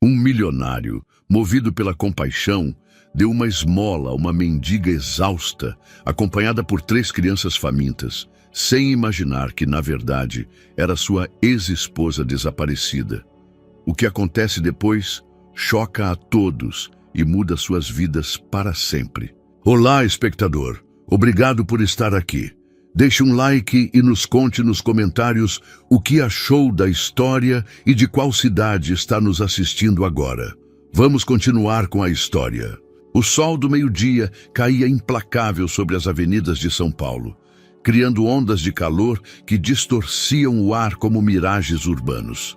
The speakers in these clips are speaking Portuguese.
Um milionário, movido pela compaixão, deu uma esmola a uma mendiga exausta, acompanhada por 3 crianças famintas, sem imaginar que, na verdade, era sua ex-esposa desaparecida. O que acontece depois choca a todos e muda suas vidas para sempre. Olá, espectador. Obrigado por estar aqui. Deixe um like e nos conte nos comentários o que achou da história e de qual cidade está nos assistindo agora. Vamos continuar com a história. O sol do meio-dia caía implacável sobre as avenidas de São Paulo, criando ondas de calor que distorciam o ar como miragens urbanos.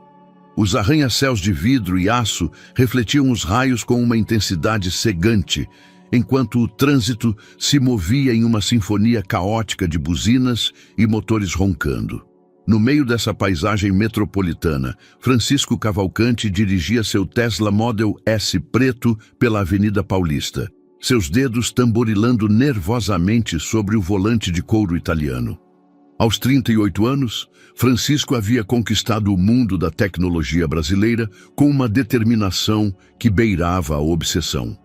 Os arranha-céus de vidro e aço refletiam os raios com uma intensidade cegante, enquanto o trânsito se movia em uma sinfonia caótica de buzinas e motores roncando. No meio dessa paisagem metropolitana, Francisco Cavalcante dirigia seu Tesla Model S preto pela Avenida Paulista, seus dedos tamborilando nervosamente sobre o volante de couro italiano. Aos 38 anos, Francisco havia conquistado o mundo da tecnologia brasileira com uma determinação que beirava a obsessão.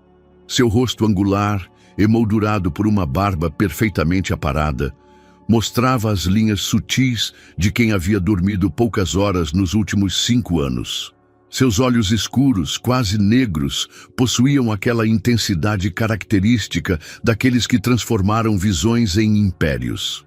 Seu rosto angular, emoldurado por uma barba perfeitamente aparada, mostrava as linhas sutis de quem havia dormido poucas horas nos últimos 5 anos. Seus olhos escuros, quase negros, possuíam aquela intensidade característica daqueles que transformaram visões em impérios.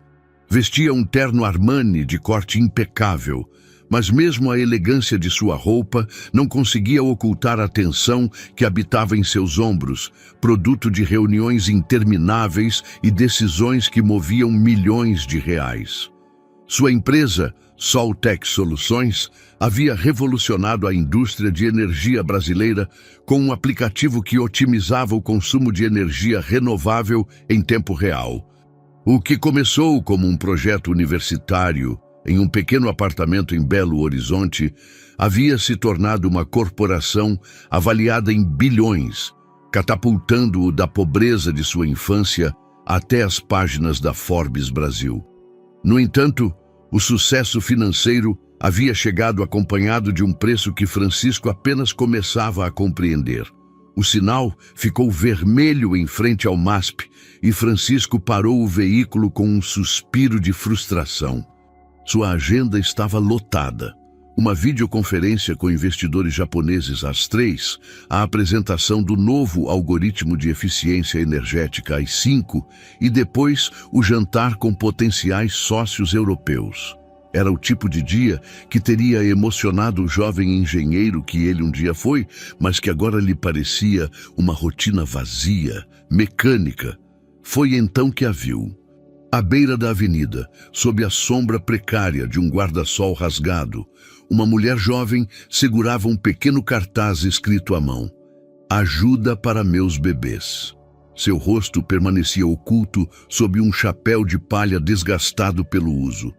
Vestia um terno Armani de corte impecável, mas mesmo a elegância de sua roupa não conseguia ocultar a tensão que habitava em seus ombros, produto de reuniões intermináveis e decisões que moviam milhões de reais. Sua empresa, Soltec Soluções, havia revolucionado a indústria de energia brasileira com um aplicativo que otimizava o consumo de energia renovável em tempo real. O que começou como um projeto universitário em um pequeno apartamento em Belo Horizonte, havia se tornado uma corporação avaliada em bilhões, catapultando-o da pobreza de sua infância até as páginas da Forbes Brasil. No entanto, o sucesso financeiro havia chegado acompanhado de um preço que Francisco apenas começava a compreender. O sinal ficou vermelho em frente ao MASP e Francisco parou o veículo com um suspiro de frustração. Sua agenda estava lotada. Uma videoconferência com investidores japoneses às 3, a apresentação do novo algoritmo de eficiência energética às 5 e depois o jantar com potenciais sócios europeus. Era o tipo de dia que teria emocionado o jovem engenheiro que ele um dia foi, mas que agora lhe parecia uma rotina vazia, mecânica. Foi então que a viu. À beira da avenida, sob a sombra precária de um guarda-sol rasgado, uma mulher jovem segurava um pequeno cartaz escrito à mão: "Ajuda para meus bebês". Seu rosto permanecia oculto sob um chapéu de palha desgastado pelo uso,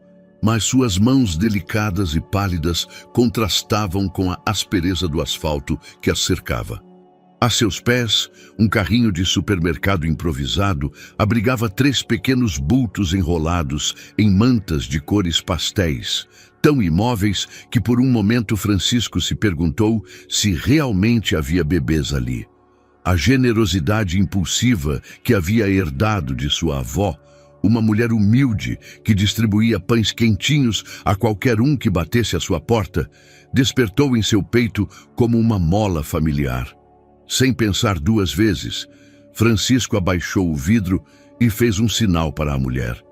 mas suas mãos delicadas e pálidas contrastavam com a aspereza do asfalto que as cercava. A seus pés, um carrinho de supermercado improvisado abrigava 3 pequenos bultos enrolados em mantas de cores pastéis, tão imóveis que por um momento Francisco se perguntou se realmente havia bebês ali. A generosidade impulsiva que havia herdado de sua avó, uma mulher humilde que distribuía pães quentinhos a qualquer um que batesse à sua porta, despertou em seu peito como uma mola familiar. Sem pensar 2 vezes, Francisco abaixou o vidro e fez um sinal para a mulher.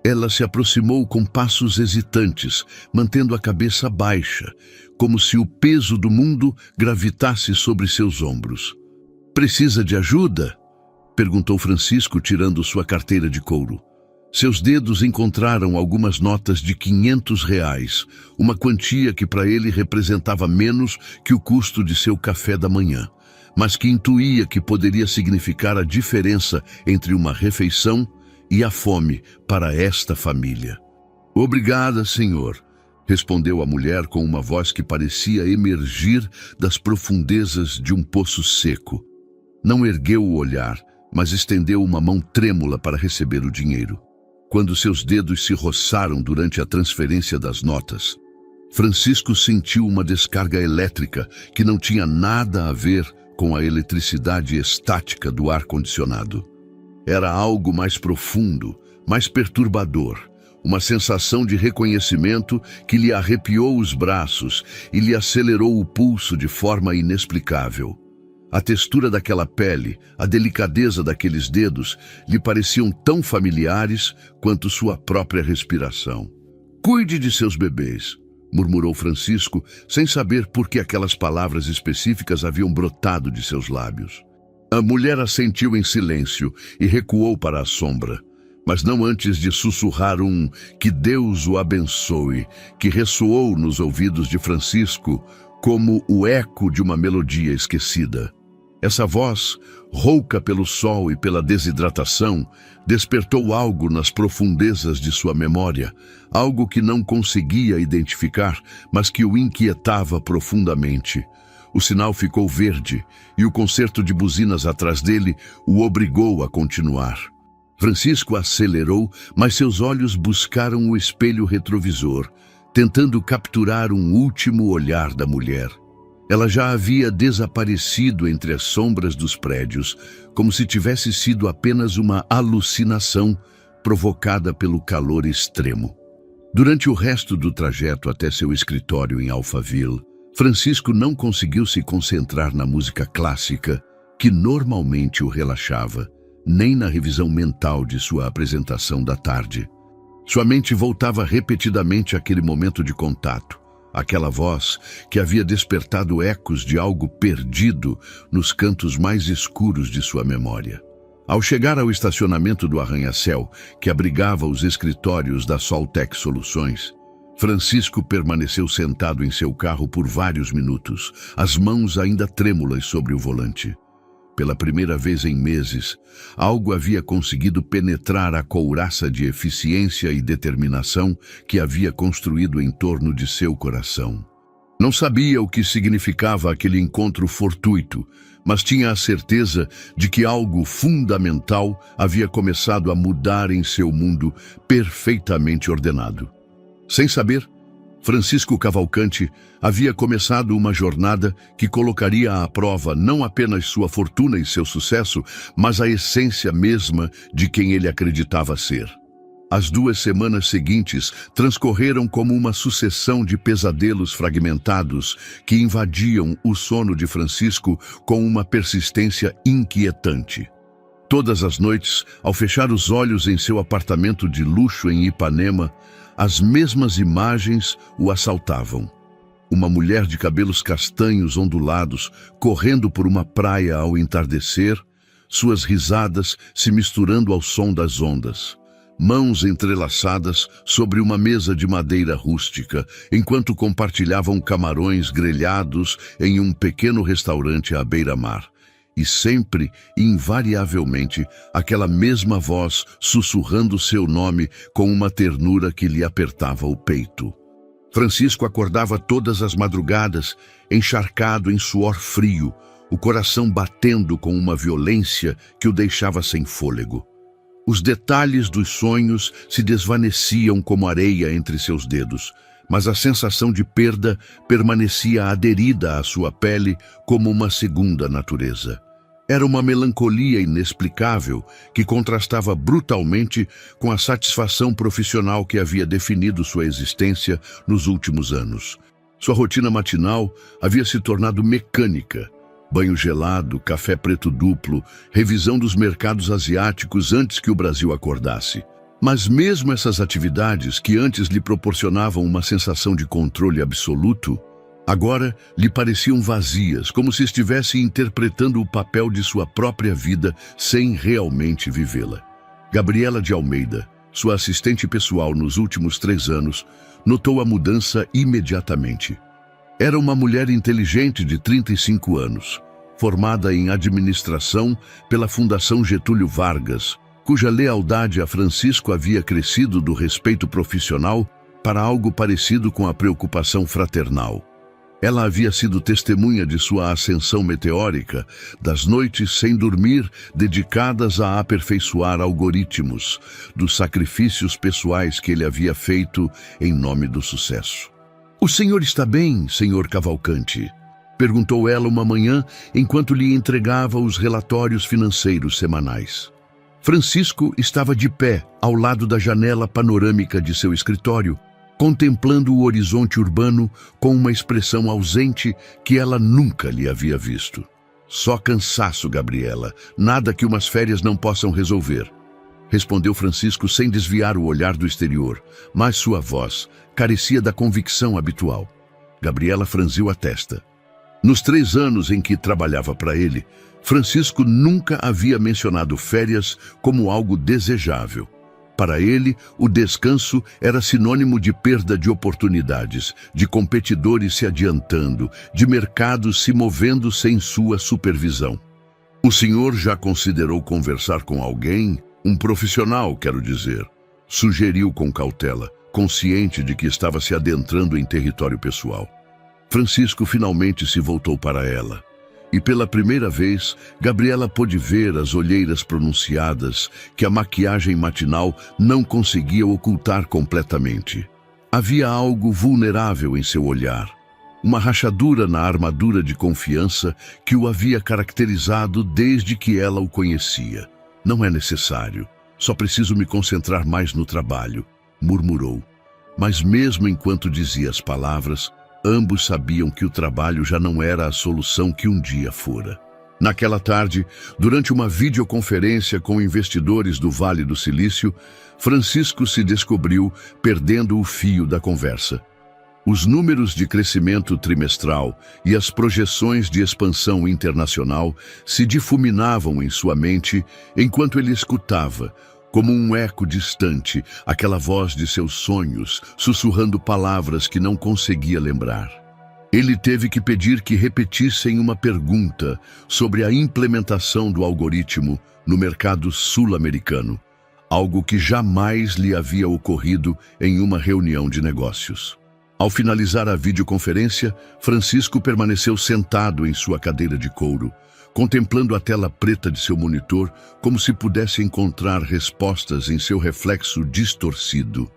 Ela se aproximou com passos hesitantes, mantendo a cabeça baixa, como se o peso do mundo gravitasse sobre seus ombros. "Precisa de ajuda?" perguntou Francisco, tirando sua carteira de couro. Seus dedos encontraram algumas notas de R$ 500, uma quantia que para ele representava menos que o custo de seu café da manhã, mas que intuía que poderia significar a diferença entre uma refeição e a fome para esta família. "Obrigada, senhor", respondeu a mulher com uma voz que parecia emergir das profundezas de um poço seco. Não ergueu o olhar, mas estendeu uma mão trêmula para receber o dinheiro. Quando seus dedos se roçaram durante a transferência das notas, Francisco sentiu uma descarga elétrica que não tinha nada a ver com a eletricidade estática do ar-condicionado. Era algo mais profundo, mais perturbador, uma sensação de reconhecimento que lhe arrepiou os braços e lhe acelerou o pulso de forma inexplicável. A textura daquela pele, a delicadeza daqueles dedos lhe pareciam tão familiares quanto sua própria respiração. "Cuide de seus bebês", murmurou Francisco, sem saber por que aquelas palavras específicas haviam brotado de seus lábios. A mulher assentiu em silêncio e recuou para a sombra, mas não antes de sussurrar um "que Deus o abençoe", que ressoou nos ouvidos de Francisco como o eco de uma melodia esquecida. Essa voz, rouca pelo sol e pela desidratação, despertou algo nas profundezas de sua memória, algo que não conseguia identificar, mas que o inquietava profundamente. O sinal ficou verde e o concerto de buzinas atrás dele o obrigou a continuar. Francisco acelerou, mas seus olhos buscaram o espelho retrovisor, tentando capturar um último olhar da mulher. Ela já havia desaparecido entre as sombras dos prédios, como se tivesse sido apenas uma alucinação provocada pelo calor extremo. Durante o resto do trajeto até seu escritório em Alphaville, Francisco não conseguiu se concentrar na música clássica, que normalmente o relaxava, nem na revisão mental de sua apresentação da tarde. Sua mente voltava repetidamente àquele momento de contato, aquela voz que havia despertado ecos de algo perdido nos cantos mais escuros de sua memória. Ao chegar ao estacionamento do arranha-céu, que abrigava os escritórios da Soltec Soluções, Francisco permaneceu sentado em seu carro por vários minutos, as mãos ainda trêmulas sobre o volante. Pela primeira vez em meses, algo havia conseguido penetrar a couraça de eficiência e determinação que havia construído em torno de seu coração. Não sabia o que significava aquele encontro fortuito, mas tinha a certeza de que algo fundamental havia começado a mudar em seu mundo perfeitamente ordenado. Sem saber, Francisco Cavalcante havia começado uma jornada que colocaria à prova não apenas sua fortuna e seu sucesso, mas a essência mesma de quem ele acreditava ser. As 2 semanas seguintes transcorreram como uma sucessão de pesadelos fragmentados que invadiam o sono de Francisco com uma persistência inquietante. Todas as noites, ao fechar os olhos em seu apartamento de luxo em Ipanema, as mesmas imagens o assaltavam. Uma mulher de cabelos castanhos ondulados, correndo por uma praia ao entardecer, suas risadas se misturando ao som das ondas. Mãos entrelaçadas sobre uma mesa de madeira rústica, enquanto compartilhavam camarões grelhados em um pequeno restaurante à beira-mar. E sempre, invariavelmente, aquela mesma voz sussurrando seu nome com uma ternura que lhe apertava o peito. Francisco acordava todas as madrugadas, encharcado em suor frio, o coração batendo com uma violência que o deixava sem fôlego. Os detalhes dos sonhos se desvaneciam como areia entre seus dedos, mas a sensação de perda permanecia aderida à sua pele como uma segunda natureza. Era uma melancolia inexplicável que contrastava brutalmente com a satisfação profissional que havia definido sua existência nos últimos anos. Sua rotina matinal havia se tornado mecânica. Banho gelado, café preto duplo, revisão dos mercados asiáticos antes que o Brasil acordasse. Mas mesmo essas atividades que antes lhe proporcionavam uma sensação de controle absoluto, agora lhe pareciam vazias, como se estivesse interpretando o papel de sua própria vida sem realmente vivê-la. Gabriela de Almeida, sua assistente pessoal nos últimos 3 anos, notou a mudança imediatamente. Era uma mulher inteligente de 35 anos, formada em administração pela Fundação Getúlio Vargas, cuja lealdade a Francisco havia crescido do respeito profissional para algo parecido com a preocupação fraternal. Ela havia sido testemunha de sua ascensão meteórica, das noites sem dormir dedicadas a aperfeiçoar algoritmos, dos sacrifícios pessoais que ele havia feito em nome do sucesso. "O senhor está bem, senhor Cavalcante?" perguntou ela uma manhã enquanto lhe entregava os relatórios financeiros semanais. Francisco estava de pé ao lado da janela panorâmica de seu escritório, contemplando o horizonte urbano com uma expressão ausente que ela nunca lhe havia visto. "Só cansaço, Gabriela. Nada que umas férias não possam resolver", respondeu Francisco sem desviar o olhar do exterior, mas sua voz carecia da convicção habitual. Gabriela franziu a testa. Nos 3 anos em que trabalhava para ele, Francisco nunca havia mencionado férias como algo desejável. Para ele, o descanso era sinônimo de perda de oportunidades, de competidores se adiantando, de mercados se movendo sem sua supervisão. "O senhor já considerou conversar com alguém? Um profissional, quero dizer", sugeriu com cautela, consciente de que estava se adentrando em território pessoal. Francisco finalmente se voltou para ela. E pela primeira vez, Gabriela pôde ver as olheiras pronunciadas que a maquiagem matinal não conseguia ocultar completamente. Havia algo vulnerável em seu olhar, uma rachadura na armadura de confiança que o havia caracterizado desde que ela o conhecia. "Não é necessário, só preciso me concentrar mais no trabalho", murmurou. Mas mesmo enquanto dizia as palavras, ambos sabiam que o trabalho já não era a solução que um dia fora. Naquela tarde, durante uma videoconferência com investidores do Vale do Silício, Francisco se descobriu perdendo o fio da conversa. Os números de crescimento trimestral e as projeções de expansão internacional se difuminavam em sua mente enquanto ele escutava, como um eco distante, aquela voz de seus sonhos, sussurrando palavras que não conseguia lembrar. Ele teve que pedir que repetissem uma pergunta sobre a implementação do algoritmo no mercado sul-americano, algo que jamais lhe havia ocorrido em uma reunião de negócios. Ao finalizar a videoconferência, Francisco permaneceu sentado em sua cadeira de couro, contemplando a tela preta de seu monitor como se pudesse encontrar respostas em seu reflexo distorcido.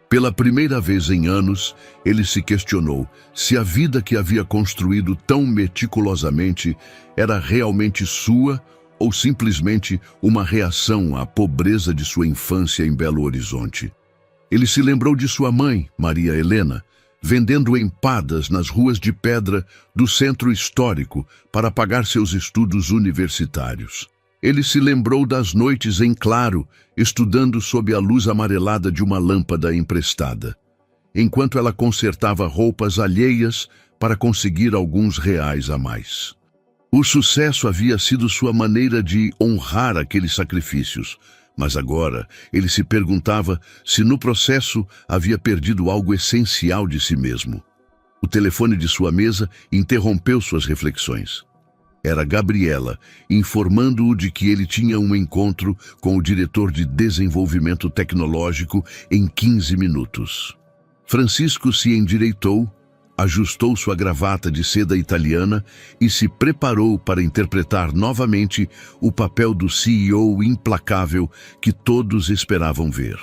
Pela primeira vez em anos, ele se questionou se a vida que havia construído tão meticulosamente era realmente sua ou simplesmente uma reação à pobreza de sua infância em Belo Horizonte. Ele se lembrou de sua mãe, Maria Helena, vendendo empadas nas ruas de pedra do centro histórico para pagar seus estudos universitários. Ele se lembrou das noites em claro, estudando sob a luz amarelada de uma lâmpada emprestada, enquanto ela consertava roupas alheias para conseguir alguns reais a mais. O sucesso havia sido sua maneira de honrar aqueles sacrifícios, mas agora ele se perguntava se no processo havia perdido algo essencial de si mesmo. O telefone de sua mesa interrompeu suas reflexões. Era Gabriela, informando-o de que ele tinha um encontro com o diretor de desenvolvimento tecnológico em 15 minutos. Francisco se endireitou, ajustou sua gravata de seda italiana e se preparou para interpretar novamente o papel do CEO implacável que todos esperavam ver.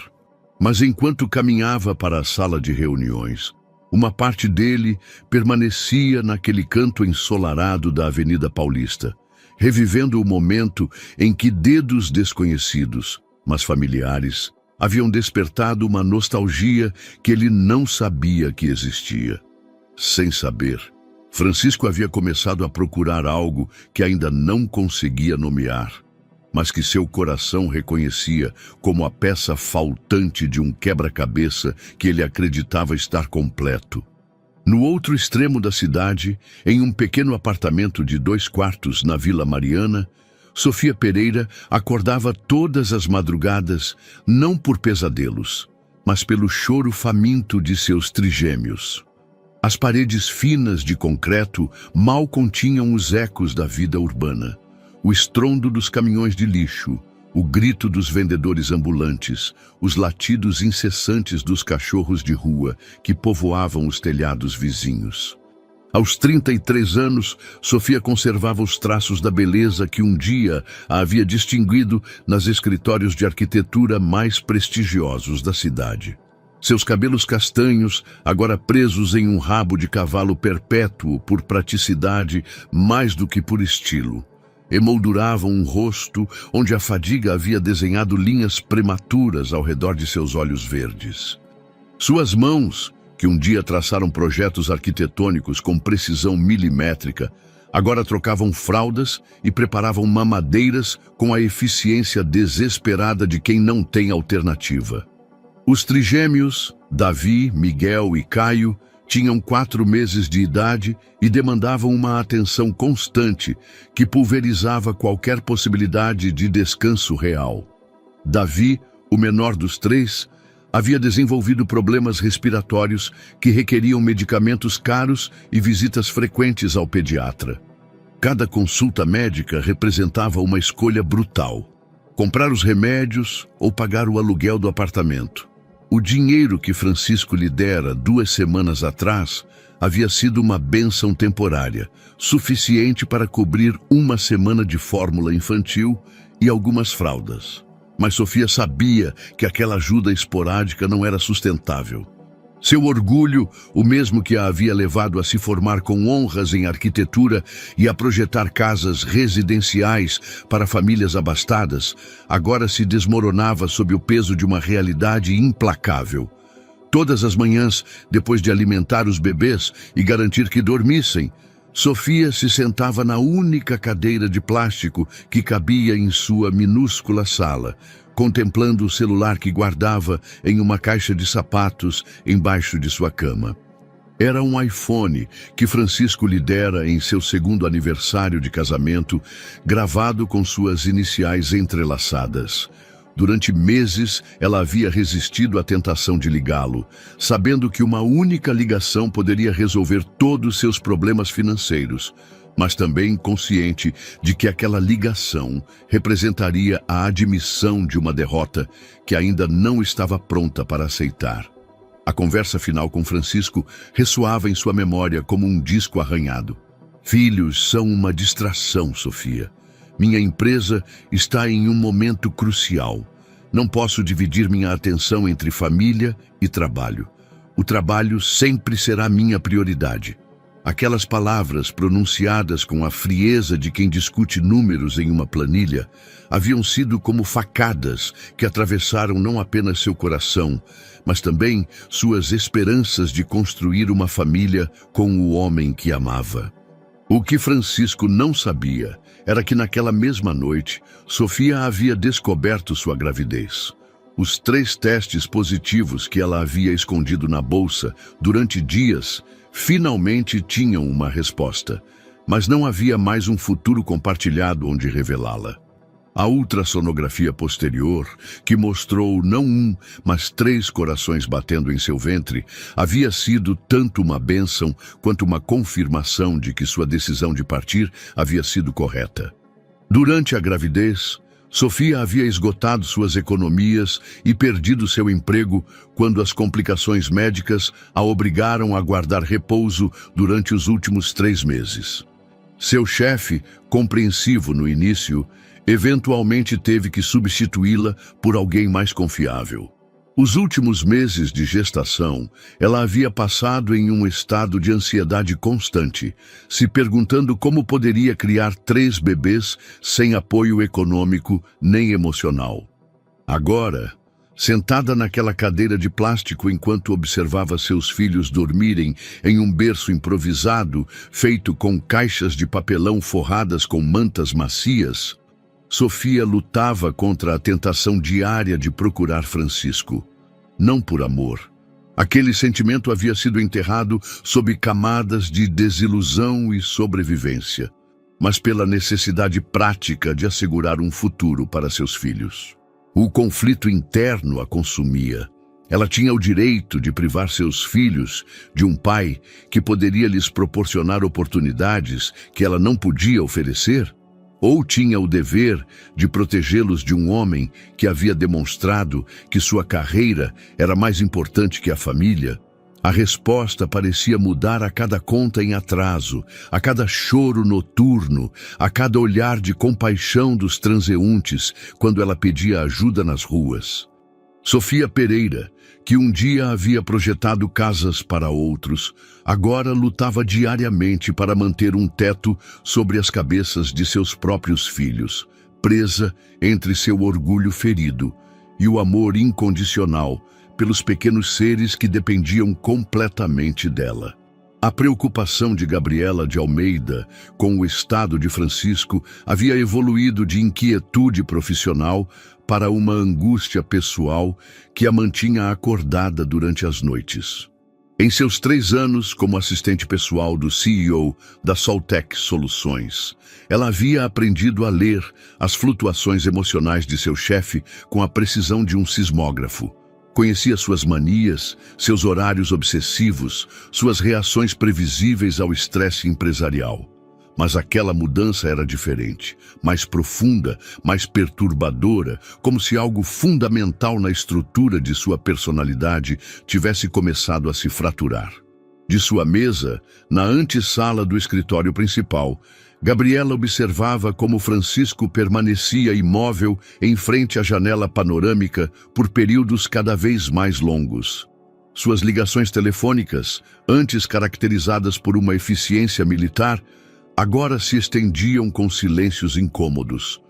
Mas enquanto caminhava para a sala de reuniões, uma parte dele permanecia naquele canto ensolarado da Avenida Paulista, revivendo o momento em que dedos desconhecidos, mas familiares, haviam despertado uma nostalgia que ele não sabia que existia. Sem saber, Francisco havia começado a procurar algo que ainda não conseguia nomear, mas que seu coração reconhecia como a peça faltante de um quebra-cabeça que ele acreditava estar completo. No outro extremo da cidade, em um pequeno apartamento de 2 quartos na Vila Mariana, Sofia Pereira acordava todas as madrugadas, não por pesadelos, mas pelo choro faminto de seus trigêmeos. As paredes finas de concreto mal continham os ecos da vida urbana. O estrondo dos caminhões de lixo, o grito dos vendedores ambulantes, os latidos incessantes dos cachorros de rua que povoavam os telhados vizinhos. Aos 33 anos, Sofia conservava os traços da beleza que um dia a havia distinguido nos escritórios de arquitetura mais prestigiosos da cidade. Seus cabelos castanhos, agora presos em um rabo de cavalo perpétuo por praticidade mais do que por estilo, emolduravam um rosto onde a fadiga havia desenhado linhas prematuras ao redor de seus olhos verdes. Suas mãos, que um dia traçaram projetos arquitetônicos com precisão milimétrica, agora trocavam fraldas e preparavam mamadeiras com a eficiência desesperada de quem não tem alternativa. Os trigêmeos, Davi, Miguel e Caio, tinham 4 meses de idade e demandavam uma atenção constante que pulverizava qualquer possibilidade de descanso real. Davi, o menor dos 3, havia desenvolvido problemas respiratórios que requeriam medicamentos caros e visitas frequentes ao pediatra. Cada consulta médica representava uma escolha brutal: comprar os remédios ou pagar o aluguel do apartamento. O dinheiro que Francisco lhe dera 2 semanas atrás havia sido uma bênção temporária, suficiente para cobrir 1 semana de fórmula infantil e algumas fraldas. Mas Sofia sabia que aquela ajuda esporádica não era sustentável. Seu orgulho, o mesmo que a havia levado a se formar com honras em arquitetura e a projetar casas residenciais para famílias abastadas, agora se desmoronava sob o peso de uma realidade implacável. Todas as manhãs, depois de alimentar os bebês e garantir que dormissem, Sofia se sentava na única cadeira de plástico que cabia em sua minúscula sala, contemplando o celular que guardava em uma caixa de sapatos embaixo de sua cama. Era um iPhone que Francisco lhe dera em seu 2º aniversário de casamento, gravado com suas iniciais entrelaçadas. Durante meses, ela havia resistido à tentação de ligá-lo, sabendo que uma única ligação poderia resolver todos seus problemas financeiros, mas também consciente de que aquela ligação representaria a admissão de uma derrota que ainda não estava pronta para aceitar. A conversa final com Francisco ressoava em sua memória como um disco arranhado. Filhos são uma distração, Sofia. Minha empresa está em um momento crucial. Não posso dividir minha atenção entre família e trabalho. O trabalho sempre será minha prioridade. Aquelas palavras pronunciadas com a frieza de quem discute números em uma planilha haviam sido como facadas que atravessaram não apenas seu coração, mas também suas esperanças de construir uma família com o homem que amava. O que Francisco não sabia era que naquela mesma noite, Sofia havia descoberto sua gravidez. Os 3 testes positivos que ela havia escondido na bolsa durante dias finalmente tinham uma resposta, mas não havia mais um futuro compartilhado onde revelá-la. A ultrassonografia posterior, que mostrou não 1, mas 3 corações batendo em seu ventre, havia sido tanto uma bênção quanto uma confirmação de que sua decisão de partir havia sido correta. Durante a gravidez, Sofia havia esgotado suas economias e perdido seu emprego quando as complicações médicas a obrigaram a guardar repouso durante os últimos 3 meses. Seu chefe, compreensivo no início, eventualmente teve que substituí-la por alguém mais confiável. Os últimos meses de gestação, ela havia passado em um estado de ansiedade constante, se perguntando como poderia criar 3 bebês sem apoio econômico nem emocional. Agora, sentada naquela cadeira de plástico enquanto observava seus filhos dormirem em um berço improvisado, feito com caixas de papelão forradas com mantas macias, Sofia lutava contra a tentação diária de procurar Francisco. Não por amor. Aquele sentimento havia sido enterrado sob camadas de desilusão e sobrevivência, mas pela necessidade prática de assegurar um futuro para seus filhos. O conflito interno a consumia. Ela tinha o direito de privar seus filhos de um pai que poderia lhes proporcionar oportunidades que ela não podia oferecer? Ou tinha o dever de protegê-los de um homem que havia demonstrado que sua carreira era mais importante que a família? A resposta parecia mudar a cada conta em atraso, a cada choro noturno, a cada olhar de compaixão dos transeuntes quando ela pedia ajuda nas ruas. Sofia Pereira, que um dia havia projetado casas para outros, agora lutava diariamente para manter um teto sobre as cabeças de seus próprios filhos, presa entre seu orgulho ferido e o amor incondicional pelos pequenos seres que dependiam completamente dela. A preocupação de Gabriela de Almeida com o estado de Francisco havia evoluído de inquietude profissional para uma angústia pessoal que a mantinha acordada durante as noites. Em seus 3 anos como assistente pessoal do CEO da Soltec Soluções, ela havia aprendido a ler as flutuações emocionais de seu chefe com a precisão de um sismógrafo. Conhecia suas manias, seus horários obsessivos, suas reações previsíveis ao estresse empresarial. Mas aquela mudança era diferente, mais profunda, mais perturbadora, como se algo fundamental na estrutura de sua personalidade tivesse começado a se fraturar. De sua mesa, na antessala do escritório principal, Gabriela observava como Francisco permanecia imóvel em frente à janela panorâmica por períodos cada vez mais longos. Suas ligações telefônicas, antes caracterizadas por uma eficiência militar, agora se estendiam com silêncios incômodos.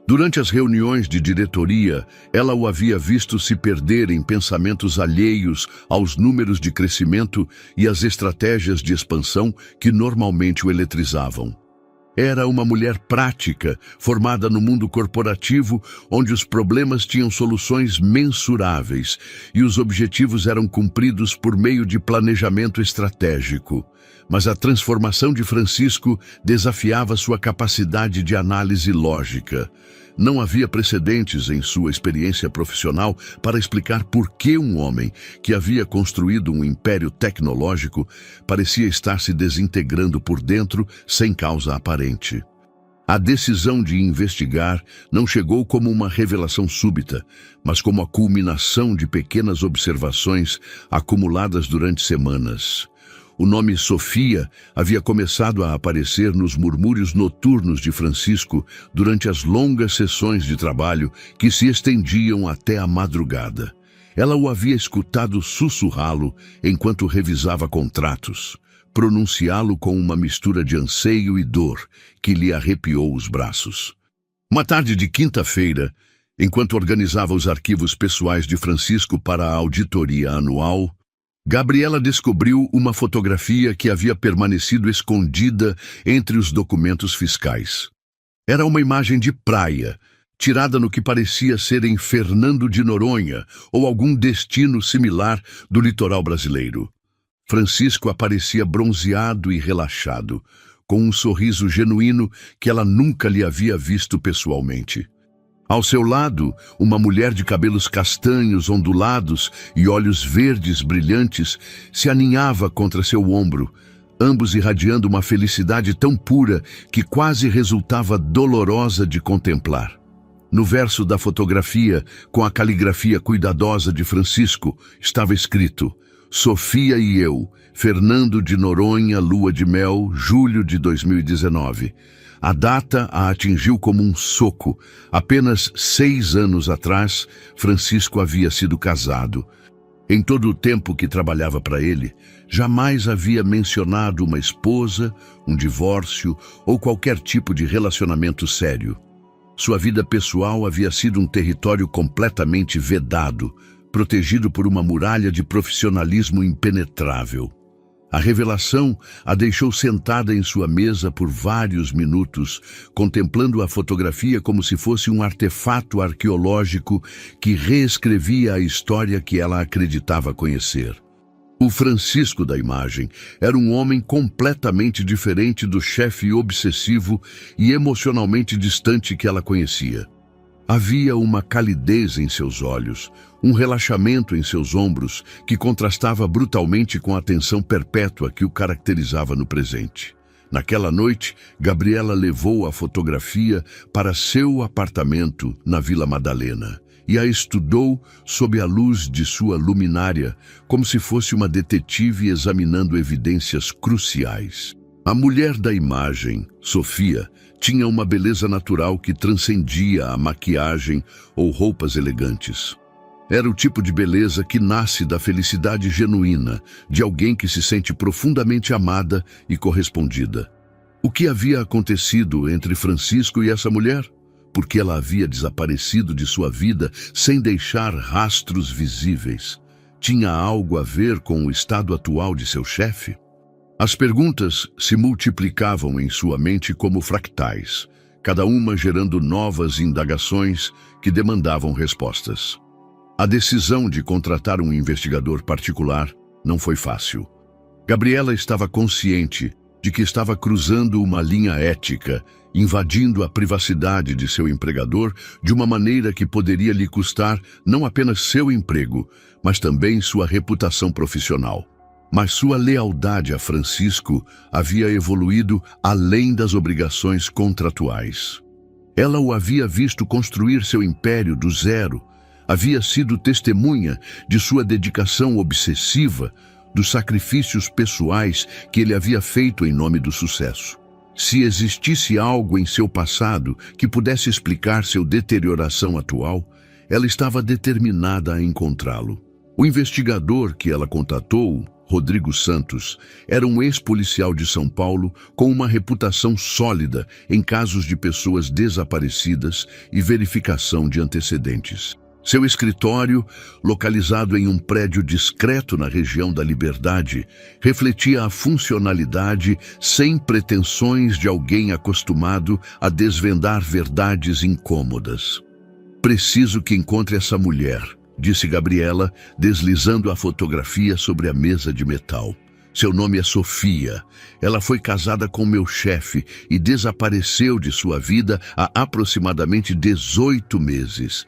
Durante as reuniões de diretoria, ela o havia visto se perder em pensamentos alheios aos números de crescimento e às estratégias de expansão que normalmente o eletrizavam. Era uma mulher prática, formada no mundo corporativo, onde os problemas tinham soluções mensuráveis e os objetivos eram cumpridos por meio de planejamento estratégico. Mas a transformação de Francisco desafiava sua capacidade de análise lógica. Não havia precedentes em sua experiência profissional para explicar por que um homem que havia construído um império tecnológico parecia estar se desintegrando por dentro sem causa aparente. A decisão de investigar não chegou como uma revelação súbita, mas como a culminação de pequenas observações acumuladas durante semanas. O nome Sofia havia começado a aparecer nos murmúrios noturnos de Francisco durante as longas sessões de trabalho que se estendiam até a madrugada. Ela o havia escutado sussurrá-lo enquanto revisava contratos, pronunciá-lo com uma mistura de anseio e dor que lhe arrepiou os braços. Uma tarde de quinta-feira, enquanto organizava os arquivos pessoais de Francisco para a auditoria anual, Gabriela descobriu uma fotografia que havia permanecido escondida entre os documentos fiscais. Era uma imagem de praia, tirada no que parecia ser em Fernando de Noronha ou algum destino similar do litoral brasileiro. Francisco aparecia bronzeado e relaxado, com um sorriso genuíno que ela nunca lhe havia visto pessoalmente. Ao seu lado, uma mulher de cabelos castanhos ondulados e olhos verdes brilhantes se aninhava contra seu ombro, ambos irradiando uma felicidade tão pura que quase resultava dolorosa de contemplar. No verso da fotografia, com a caligrafia cuidadosa de Francisco, estava escrito: Sofia e eu, Fernando de Noronha, lua de mel, julho de 2019. A data a atingiu como um soco. Apenas 6 anos atrás, Francisco havia sido casado. Em todo o tempo que trabalhava para ele, jamais havia mencionado uma esposa, um divórcio ou qualquer tipo de relacionamento sério. Sua vida pessoal havia sido um território completamente vedado, protegido por uma muralha de profissionalismo impenetrável. A revelação a deixou sentada em sua mesa por vários minutos, contemplando a fotografia como se fosse um artefato arqueológico que reescrevia a história que ela acreditava conhecer. O Francisco da imagem era um homem completamente diferente do chefe obsessivo e emocionalmente distante que ela conhecia. Havia uma calidez em seus olhos, um relaxamento em seus ombros que contrastava brutalmente com a tensão perpétua que o caracterizava no presente. Naquela noite, Gabriela levou a fotografia para seu apartamento na Vila Madalena e a estudou sob a luz de sua luminária, como se fosse uma detetive examinando evidências cruciais. A mulher da imagem, Sofia, tinha uma beleza natural que transcendia a maquiagem ou roupas elegantes. Era o tipo de beleza que nasce da felicidade genuína de alguém que se sente profundamente amada e correspondida. O que havia acontecido entre Francisco e essa mulher? Por que ela havia desaparecido de sua vida sem deixar rastros visíveis? Tinha algo a ver com o estado atual de seu chefe? As perguntas se multiplicavam em sua mente como fractais, cada uma gerando novas indagações que demandavam respostas. A decisão de contratar um investigador particular não foi fácil. Gabriela estava consciente de que estava cruzando uma linha ética, invadindo a privacidade de seu empregador de uma maneira que poderia lhe custar não apenas seu emprego, mas também sua reputação profissional. Mas sua lealdade a Francisco havia evoluído além das obrigações contratuais. Ela o havia visto construir seu império do zero, havia sido testemunha de sua dedicação obsessiva, dos sacrifícios pessoais que ele havia feito em nome do sucesso. Se existisse algo em seu passado que pudesse explicar sua deterioração atual, ela estava determinada a encontrá-lo. O investigador que ela contatou, Rodrigo Santos, era um ex-policial de São Paulo com uma reputação sólida em casos de pessoas desaparecidas e verificação de antecedentes. Seu escritório, localizado em um prédio discreto na região da Liberdade, refletia a funcionalidade sem pretensões de alguém acostumado a desvendar verdades incômodas. "Preciso que encontre essa mulher", disse Gabriela, deslizando a fotografia sobre a mesa de metal. "Seu nome é Sofia. Ela foi casada com meu chefe e desapareceu de sua vida há aproximadamente 18 meses.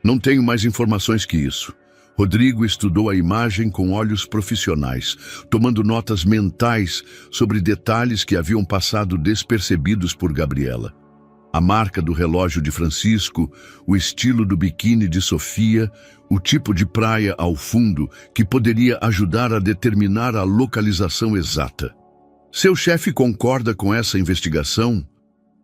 Não tenho mais informações que isso." Rodrigo estudou a imagem com olhos profissionais, tomando notas mentais sobre detalhes que haviam passado despercebidos por Gabriela. A marca do relógio de Francisco, o estilo do biquíni de Sofia, o tipo de praia ao fundo que poderia ajudar a determinar a localização exata. "Seu chefe concorda com essa investigação?"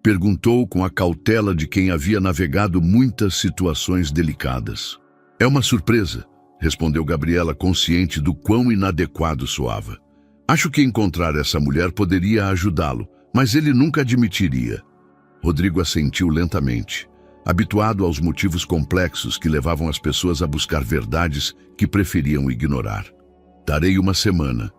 Perguntou com a cautela de quem havia navegado muitas situações delicadas. "É uma surpresa", respondeu Gabriela, consciente do quão inadequado soava. "Acho que encontrar essa mulher poderia ajudá-lo, mas ele nunca admitiria." Rodrigo assentiu lentamente, habituado aos motivos complexos que levavam as pessoas a buscar verdades que preferiam ignorar. "Darei uma semana.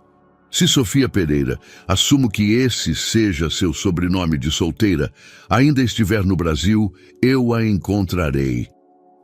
Se Sofia Pereira, assumo que esse seja seu sobrenome de solteira, ainda estiver no Brasil, eu a encontrarei."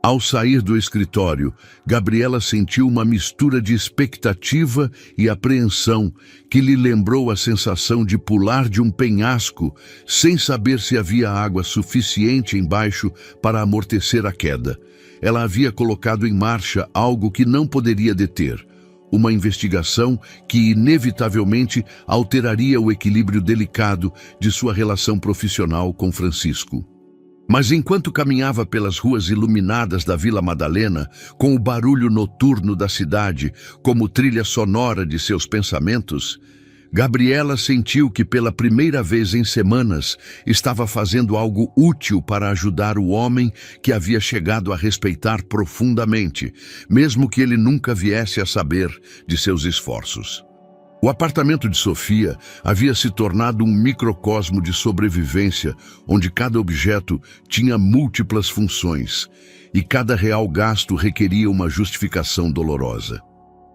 Ao sair do escritório, Gabriela sentiu uma mistura de expectativa e apreensão que lhe lembrou a sensação de pular de um penhasco sem saber se havia água suficiente embaixo para amortecer a queda. Ela havia colocado em marcha algo que não poderia deter, uma investigação que inevitavelmente alteraria o equilíbrio delicado de sua relação profissional com Francisco. Mas enquanto caminhava pelas ruas iluminadas da Vila Madalena, com o barulho noturno da cidade como trilha sonora de seus pensamentos, Gabriela sentiu que pela primeira vez em semanas estava fazendo algo útil para ajudar o homem que havia chegado a respeitar profundamente, mesmo que ele nunca viesse a saber de seus esforços. O apartamento de Sofia havia se tornado um microcosmo de sobrevivência, onde cada objeto tinha múltiplas funções e cada real gasto requeria uma justificação dolorosa.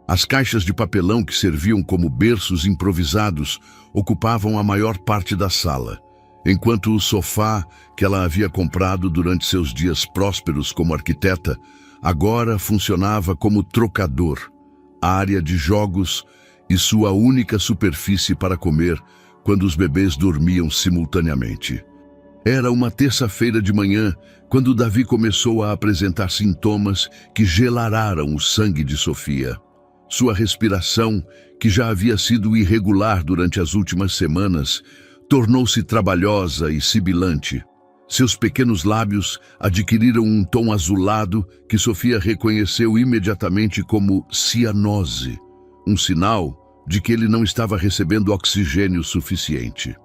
As caixas de papelão que serviam como berços improvisados ocupavam a maior parte da sala, enquanto o sofá que ela havia comprado durante seus dias prósperos como arquiteta agora funcionava como trocador, área de jogos e sua única superfície para comer quando os bebês dormiam simultaneamente. Era uma terça-feira de manhã quando Davi começou a apresentar sintomas que gelararam o sangue de Sofia. Sua respiração, que já havia sido irregular durante as últimas semanas, tornou-se trabalhosa e sibilante. Seus pequenos lábios adquiriram um tom azulado que Sofia reconheceu imediatamente como cianose, um sinal de que ele não estava recebendo oxigênio suficiente.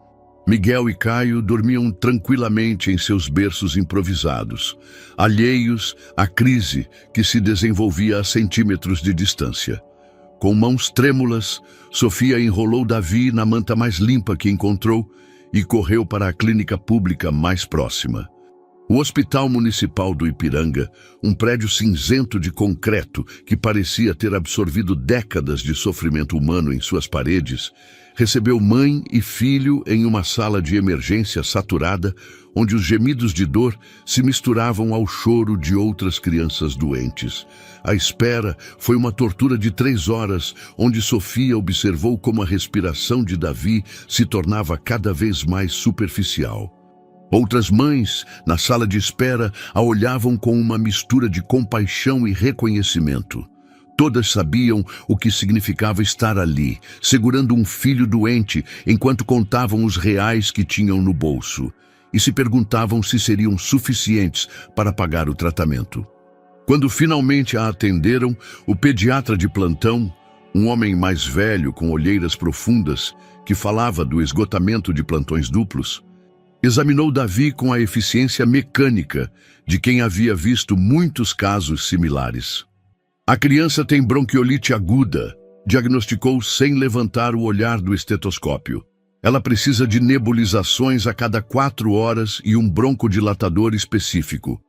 Miguel e Caio dormiam tranquilamente em seus berços improvisados, alheios à crise que se desenvolvia a centímetros de distância. Com mãos trêmulas, Sofia enrolou Davi na manta mais limpa que encontrou e correu para a clínica pública mais próxima. O Hospital Municipal do Ipiranga, um prédio cinzento de concreto que parecia ter absorvido décadas de sofrimento humano em suas paredes, recebeu mãe e filho em uma sala de emergência saturada, onde os gemidos de dor se misturavam ao choro de outras crianças doentes. A espera foi uma tortura de 3 horas, onde Sofia observou como a respiração de Davi se tornava cada vez mais superficial. Outras mães, na sala de espera, a olhavam com uma mistura de compaixão e reconhecimento. Todas sabiam o que significava estar ali, segurando um filho doente, enquanto contavam os reais que tinham no bolso, e se perguntavam se seriam suficientes para pagar o tratamento. Quando finalmente a atenderam, o pediatra de plantão, um homem mais velho com olheiras profundas, que falava do esgotamento de plantões duplos, examinou Davi com a eficiência mecânica de quem havia visto muitos casos similares. A criança tem bronquiolite aguda, diagnosticou sem levantar o olhar do estetoscópio. Ela precisa de nebulizações a cada 4 horas e um broncodilatador específico.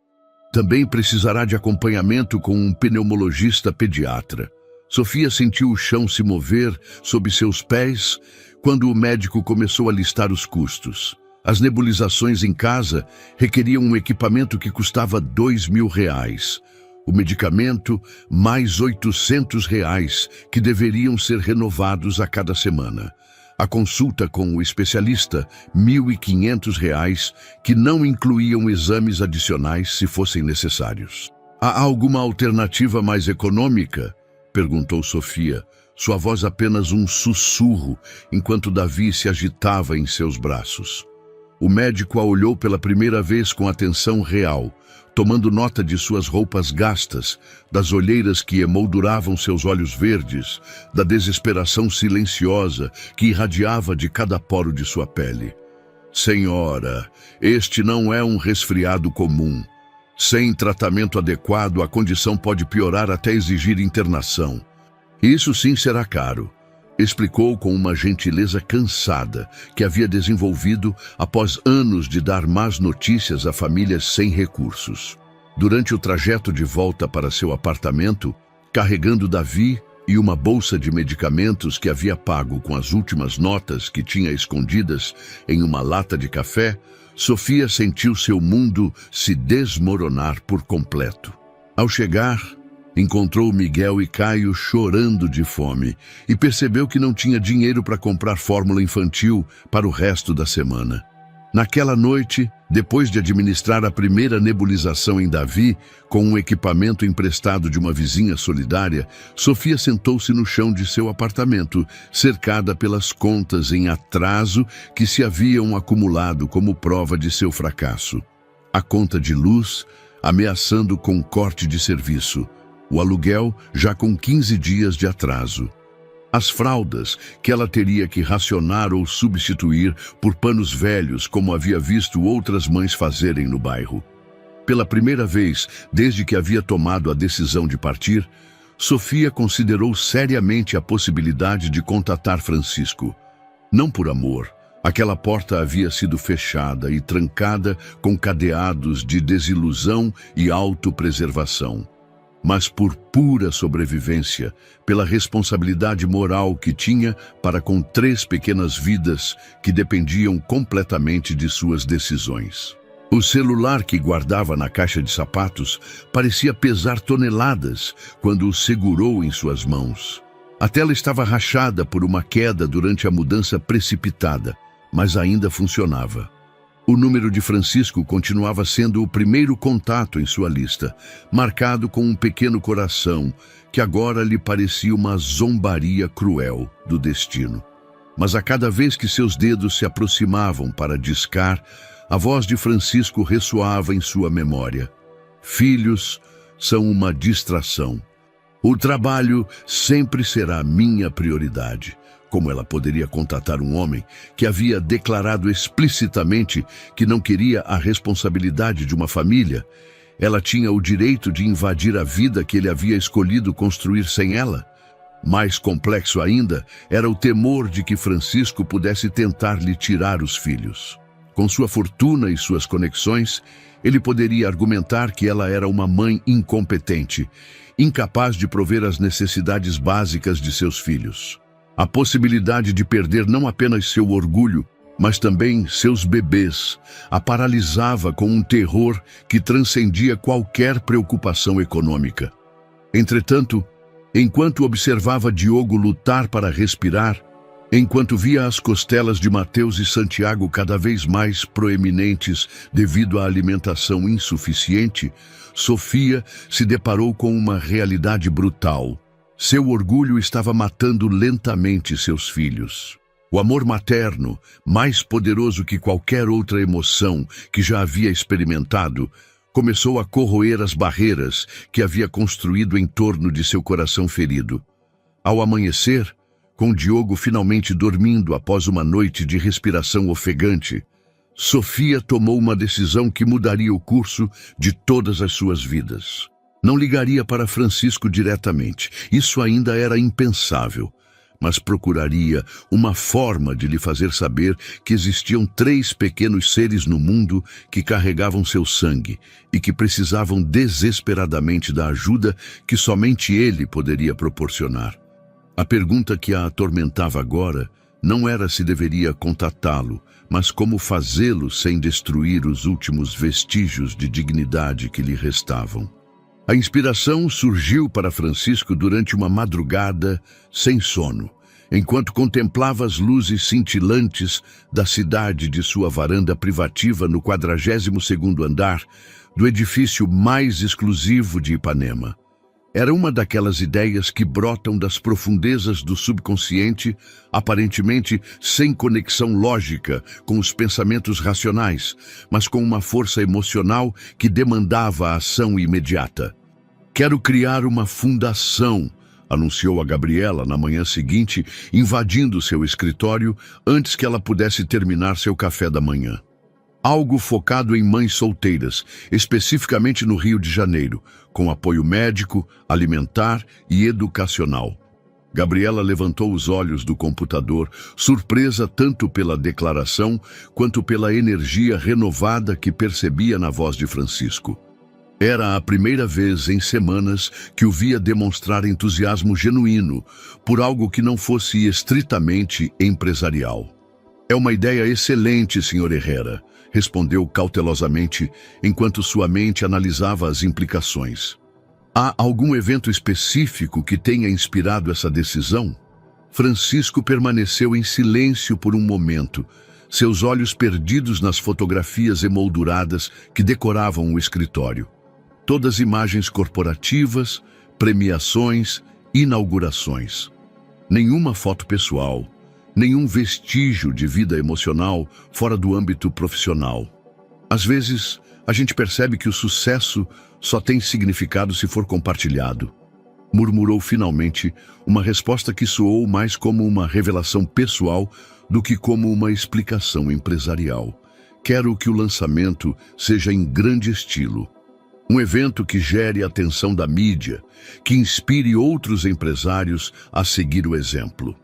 Também precisará de acompanhamento com um pneumologista pediatra. Sofia sentiu o chão se mover sob seus pés quando o médico começou a listar os custos. As nebulizações em casa requeriam um equipamento que custava R$2.000. O medicamento, mais R$800, que deveriam ser renovados a cada semana. A consulta com o especialista, R$1.500, que não incluíam exames adicionais se fossem necessários. Há alguma alternativa mais econômica? Perguntou Sofia, sua voz apenas um sussurro, enquanto Davi se agitava em seus braços. O médico a olhou pela primeira vez com atenção real, tomando nota de suas roupas gastas, das olheiras que emolduravam seus olhos verdes, da desesperação silenciosa que irradiava de cada poro de sua pele. Senhora, este não é um resfriado comum. Sem tratamento adequado, a condição pode piorar até exigir internação. Isso sim será caro, explicou com uma gentileza cansada que havia desenvolvido após anos de dar más notícias a famílias sem recursos. Durante o trajeto de volta para seu apartamento, carregando Davi e uma bolsa de medicamentos que havia pago com as últimas notas que tinha escondidas em uma lata de café, Sofia sentiu seu mundo se desmoronar por completo. Ao chegar, encontrou Miguel e Caio chorando de fome e percebeu que não tinha dinheiro para comprar fórmula infantil para o resto da semana. Naquela noite, depois de administrar a primeira nebulização em Davi, com um equipamento emprestado de uma vizinha solidária, Sofia sentou-se no chão de seu apartamento, cercada pelas contas em atraso que se haviam acumulado como prova de seu fracasso. A conta de luz, ameaçando com corte de serviço. O aluguel já com 15 dias de atraso. As fraldas, que ela teria que racionar ou substituir por panos velhos, como havia visto outras mães fazerem no bairro. Pela primeira vez, desde que havia tomado a decisão de partir, Sofia considerou seriamente a possibilidade de contatar Francisco. Não por amor. Aquela porta havia sido fechada e trancada com cadeados de desilusão e autopreservação. Mas por pura sobrevivência, pela responsabilidade moral que tinha para com 3 pequenas vidas que dependiam completamente de suas decisões. O celular que guardava na caixa de sapatos parecia pesar toneladas quando o segurou em suas mãos. A tela estava rachada por uma queda durante a mudança precipitada, mas ainda funcionava. O número de Francisco continuava sendo o primeiro contato em sua lista, marcado com um pequeno coração, que agora lhe parecia uma zombaria cruel do destino. Mas a cada vez que seus dedos se aproximavam para discar, a voz de Francisco ressoava em sua memória. Filhos são uma distração. O trabalho sempre será minha prioridade. Como ela poderia contatar um homem que havia declarado explicitamente que não queria a responsabilidade de uma família? Ela tinha o direito de invadir a vida que ele havia escolhido construir sem ela? Mais complexo ainda era o temor de que Francisco pudesse tentar lhe tirar os filhos. Com sua fortuna e suas conexões, ele poderia argumentar que ela era uma mãe incompetente, incapaz de prover as necessidades básicas de seus filhos. A possibilidade de perder não apenas seu orgulho, mas também seus bebês, a paralisava com um terror que transcendia qualquer preocupação econômica. Entretanto, enquanto observava Diogo lutar para respirar, enquanto via as costelas de Mateus e Santiago cada vez mais proeminentes devido à alimentação insuficiente, Sofia se deparou com uma realidade brutal. Seu orgulho estava matando lentamente seus filhos. O amor materno, mais poderoso que qualquer outra emoção que já havia experimentado, começou a corroer as barreiras que havia construído em torno de seu coração ferido. Ao amanhecer, com Diogo finalmente dormindo após uma noite de respiração ofegante, Sofia tomou uma decisão que mudaria o curso de todas as suas vidas. Não ligaria para Francisco diretamente, isso ainda era impensável, mas procuraria uma forma de lhe fazer saber que existiam 3 pequenos seres no mundo que carregavam seu sangue e que precisavam desesperadamente da ajuda que somente ele poderia proporcionar. A pergunta que a atormentava agora não era se deveria contatá-lo, mas como fazê-lo sem destruir os últimos vestígios de dignidade que lhe restavam. A inspiração surgiu para Francisco durante uma madrugada sem sono, enquanto contemplava as luzes cintilantes da cidade de sua varanda privativa no 42º andar do edifício mais exclusivo de Ipanema. Era uma daquelas ideias que brotam das profundezas do subconsciente, aparentemente sem conexão lógica com os pensamentos racionais, mas com uma força emocional que demandava a ação imediata. "Quero criar uma fundação", anunciou a Gabriela na manhã seguinte, invadindo seu escritório antes que ela pudesse terminar seu café da manhã. Algo focado em mães solteiras, especificamente no Rio de Janeiro, com apoio médico, alimentar e educacional. Gabriela levantou os olhos do computador, surpresa tanto pela declaração quanto pela energia renovada que percebia na voz de Francisco. Era a primeira vez em semanas que o via demonstrar entusiasmo genuíno por algo que não fosse estritamente empresarial. "É uma ideia excelente, Sr. Herrera", respondeu cautelosamente, enquanto sua mente analisava as implicações. "Há algum evento específico que tenha inspirado essa decisão?" Francisco permaneceu em silêncio por um momento, seus olhos perdidos nas fotografias emolduradas que decoravam o escritório. Todas imagens corporativas, premiações, inaugurações. Nenhuma foto pessoal, nenhum vestígio de vida emocional fora do âmbito profissional. Às vezes, a gente percebe que o sucesso só tem significado se for compartilhado. Murmurou finalmente, uma resposta que soou mais como uma revelação pessoal do que como uma explicação empresarial. "Quero que o lançamento seja em grande estilo. Um evento que gere a atenção da mídia, que inspire outros empresários a seguir o exemplo."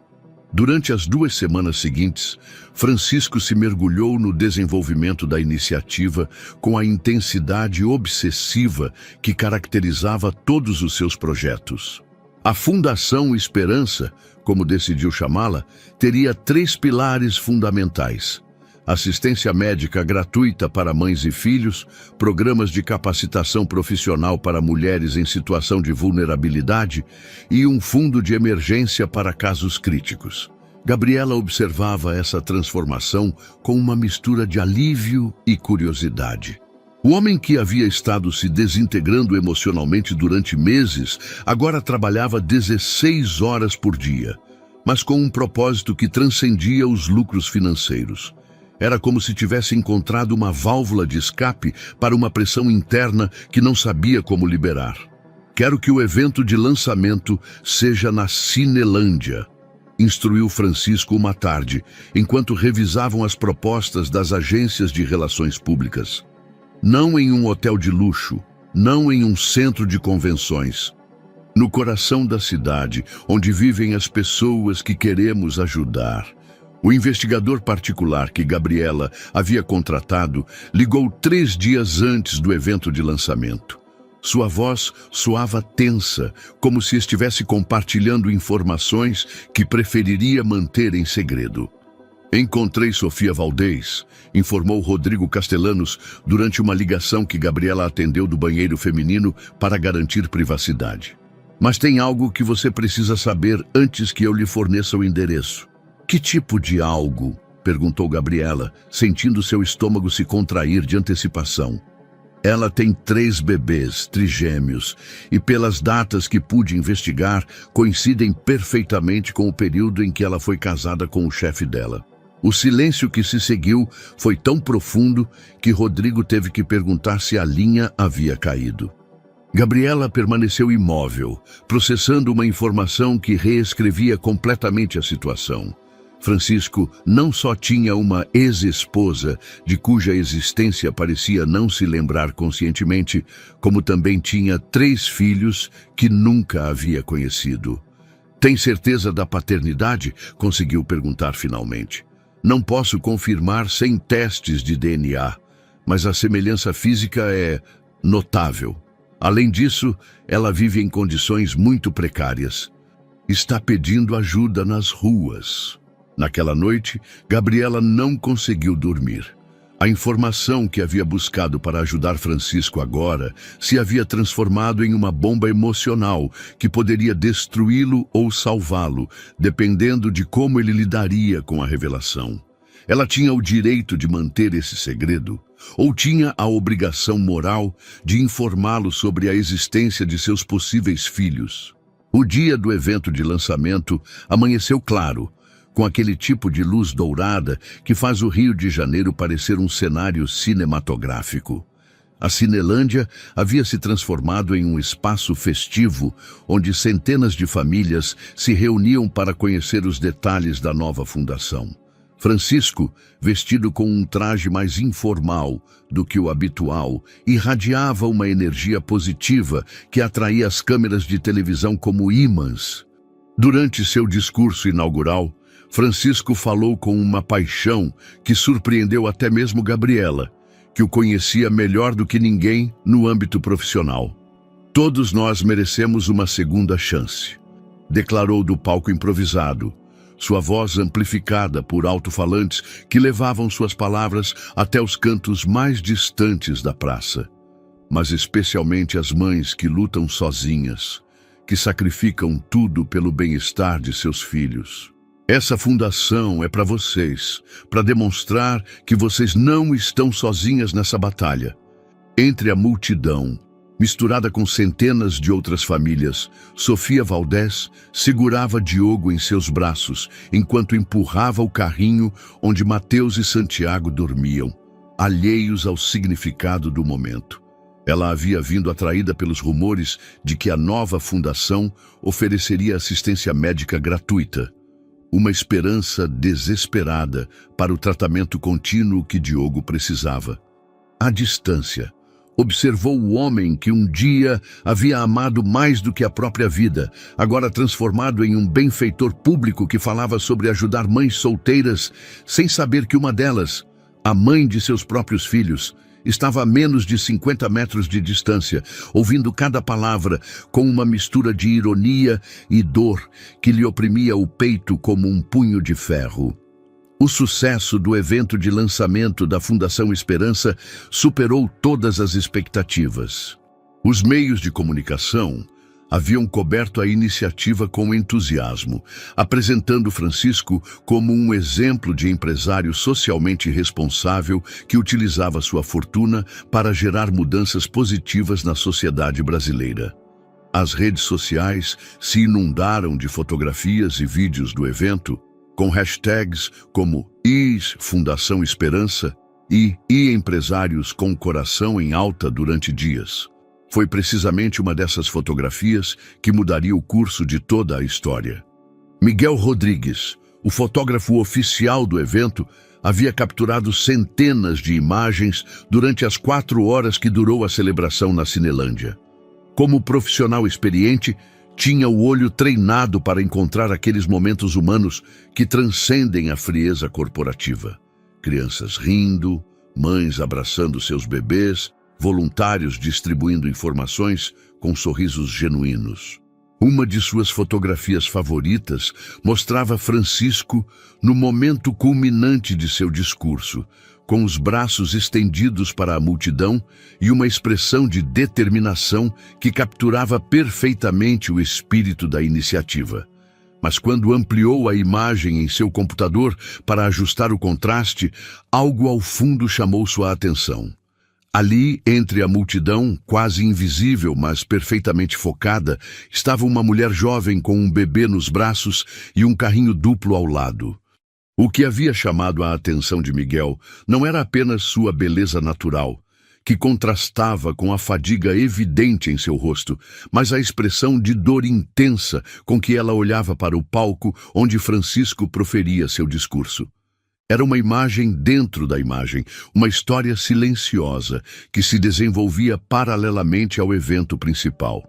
Durante as 2 semanas seguintes, Francisco se mergulhou no desenvolvimento da iniciativa com a intensidade obsessiva que caracterizava todos os seus projetos. A Fundação Esperança, como decidiu chamá-la, teria 3 pilares fundamentais: assistência médica gratuita para mães e filhos, programas de capacitação profissional para mulheres em situação de vulnerabilidade e um fundo de emergência para casos críticos. Gabriela observava essa transformação com uma mistura de alívio e curiosidade. O homem que havia estado se desintegrando emocionalmente durante meses, agora trabalhava 16 horas por dia, mas com um propósito que transcendia os lucros financeiros. Era como se tivesse encontrado uma válvula de escape para uma pressão interna que não sabia como liberar. "Quero que o evento de lançamento seja na Cinelândia." instruiu Francisco uma tarde, enquanto revisavam as propostas das agências de relações públicas. Não em um hotel de luxo, não em um centro de convenções. No coração da cidade, onde vivem as pessoas que queremos ajudar. O investigador particular que Gabriela havia contratado ligou 3 dias antes do evento de lançamento. Sua voz soava tensa, como se estivesse compartilhando informações que preferiria manter em segredo. Encontrei Sofia Valdez, informou Rodrigo Castellanos durante uma ligação que Gabriela atendeu do banheiro feminino para garantir privacidade. Mas tem algo que você precisa saber antes que eu lhe forneça o endereço. Que tipo de algo? Perguntou Gabriela, sentindo seu estômago se contrair de antecipação. Ela tem 3 bebês, trigêmeos, e pelas datas que pude investigar, coincidem perfeitamente com o período em que ela foi casada com o chefe dela. O silêncio que se seguiu foi tão profundo que Rodrigo teve que perguntar se a linha havia caído. Gabriela permaneceu imóvel, processando uma informação que reescrevia completamente a situação. Francisco não só tinha uma ex-esposa, de cuja existência parecia não se lembrar conscientemente, como também tinha 3 filhos que nunca havia conhecido. Tem certeza da paternidade? Conseguiu perguntar finalmente. Não posso confirmar sem testes de DNA, mas a semelhança física é notável. Além disso, ela vive em condições muito precárias. Está pedindo ajuda nas ruas. Naquela noite, Gabriela não conseguiu dormir. A informação que havia buscado para ajudar Francisco agora se havia transformado em uma bomba emocional que poderia destruí-lo ou salvá-lo, dependendo de como ele lidaria com a revelação. Ela tinha o direito de manter esse segredo, ou tinha a obrigação moral de informá-lo sobre a existência de seus possíveis filhos. O dia do evento de lançamento amanheceu claro, com aquele tipo de luz dourada que faz o Rio de Janeiro parecer um cenário cinematográfico. A Cinelândia havia se transformado em um espaço festivo, onde centenas de famílias se reuniam para conhecer os detalhes da nova fundação. Francisco, vestido com um traje mais informal do que o habitual, irradiava uma energia positiva que atraía as câmeras de televisão como ímãs. Durante seu discurso inaugural, Francisco falou com uma paixão que surpreendeu até mesmo Gabriela, que o conhecia melhor do que ninguém no âmbito profissional. Todos nós merecemos uma segunda chance, declarou do palco improvisado, sua voz amplificada por alto-falantes que levavam suas palavras até os cantos mais distantes da praça. Mas especialmente as mães que lutam sozinhas, que sacrificam tudo pelo bem-estar de seus filhos. Essa fundação é para vocês, para demonstrar que vocês não estão sozinhas nessa batalha. Entre a multidão, misturada com centenas de outras famílias, Sofia Valdez segurava Diogo em seus braços, enquanto empurrava o carrinho onde Mateus e Santiago dormiam, alheios ao significado do momento. Ela havia vindo atraída pelos rumores de que a nova fundação ofereceria assistência médica gratuita. Uma esperança desesperada para o tratamento contínuo que Diogo precisava. À distância, observou o homem que um dia havia amado mais do que a própria vida, agora transformado em um benfeitor público que falava sobre ajudar mães solteiras, sem saber que uma delas, a mãe de seus próprios filhos, estava a menos de 50 metros de distância, ouvindo cada palavra com uma mistura de ironia e dor que lhe oprimia o peito como um punho de ferro. O sucesso do evento de lançamento da Fundação Esperança superou todas as expectativas. Os meios de comunicação haviam coberto a iniciativa com entusiasmo, apresentando Francisco como um exemplo de empresário socialmente responsável que utilizava sua fortuna para gerar mudanças positivas na sociedade brasileira. As redes sociais se inundaram de fotografias e vídeos do evento, com hashtags como Fundação Esperança e Empresários com Coração em Alta durante dias. Foi precisamente uma dessas fotografias que mudaria o curso de toda a história. Miguel Rodrigues, o fotógrafo oficial do evento, havia capturado centenas de imagens durante as 4 horas que durou a celebração na Cinelândia. Como profissional experiente, tinha o olho treinado para encontrar aqueles momentos humanos que transcendem a frieza corporativa. Crianças rindo, mães abraçando seus bebês, voluntários distribuindo informações com sorrisos genuínos. Uma de suas fotografias favoritas mostrava Francisco no momento culminante de seu discurso, com os braços estendidos para a multidão e uma expressão de determinação que capturava perfeitamente o espírito da iniciativa. Mas quando ampliou a imagem em seu computador para ajustar o contraste, algo ao fundo chamou sua atenção. Ali, entre a multidão, quase invisível, mas perfeitamente focada, estava uma mulher jovem com um bebê nos braços e um carrinho duplo ao lado. O que havia chamado a atenção de Miguel não era apenas sua beleza natural, que contrastava com a fadiga evidente em seu rosto, mas a expressão de dor intensa com que ela olhava para o palco onde Francisco proferia seu discurso. Era uma imagem dentro da imagem, uma história silenciosa que se desenvolvia paralelamente ao evento principal.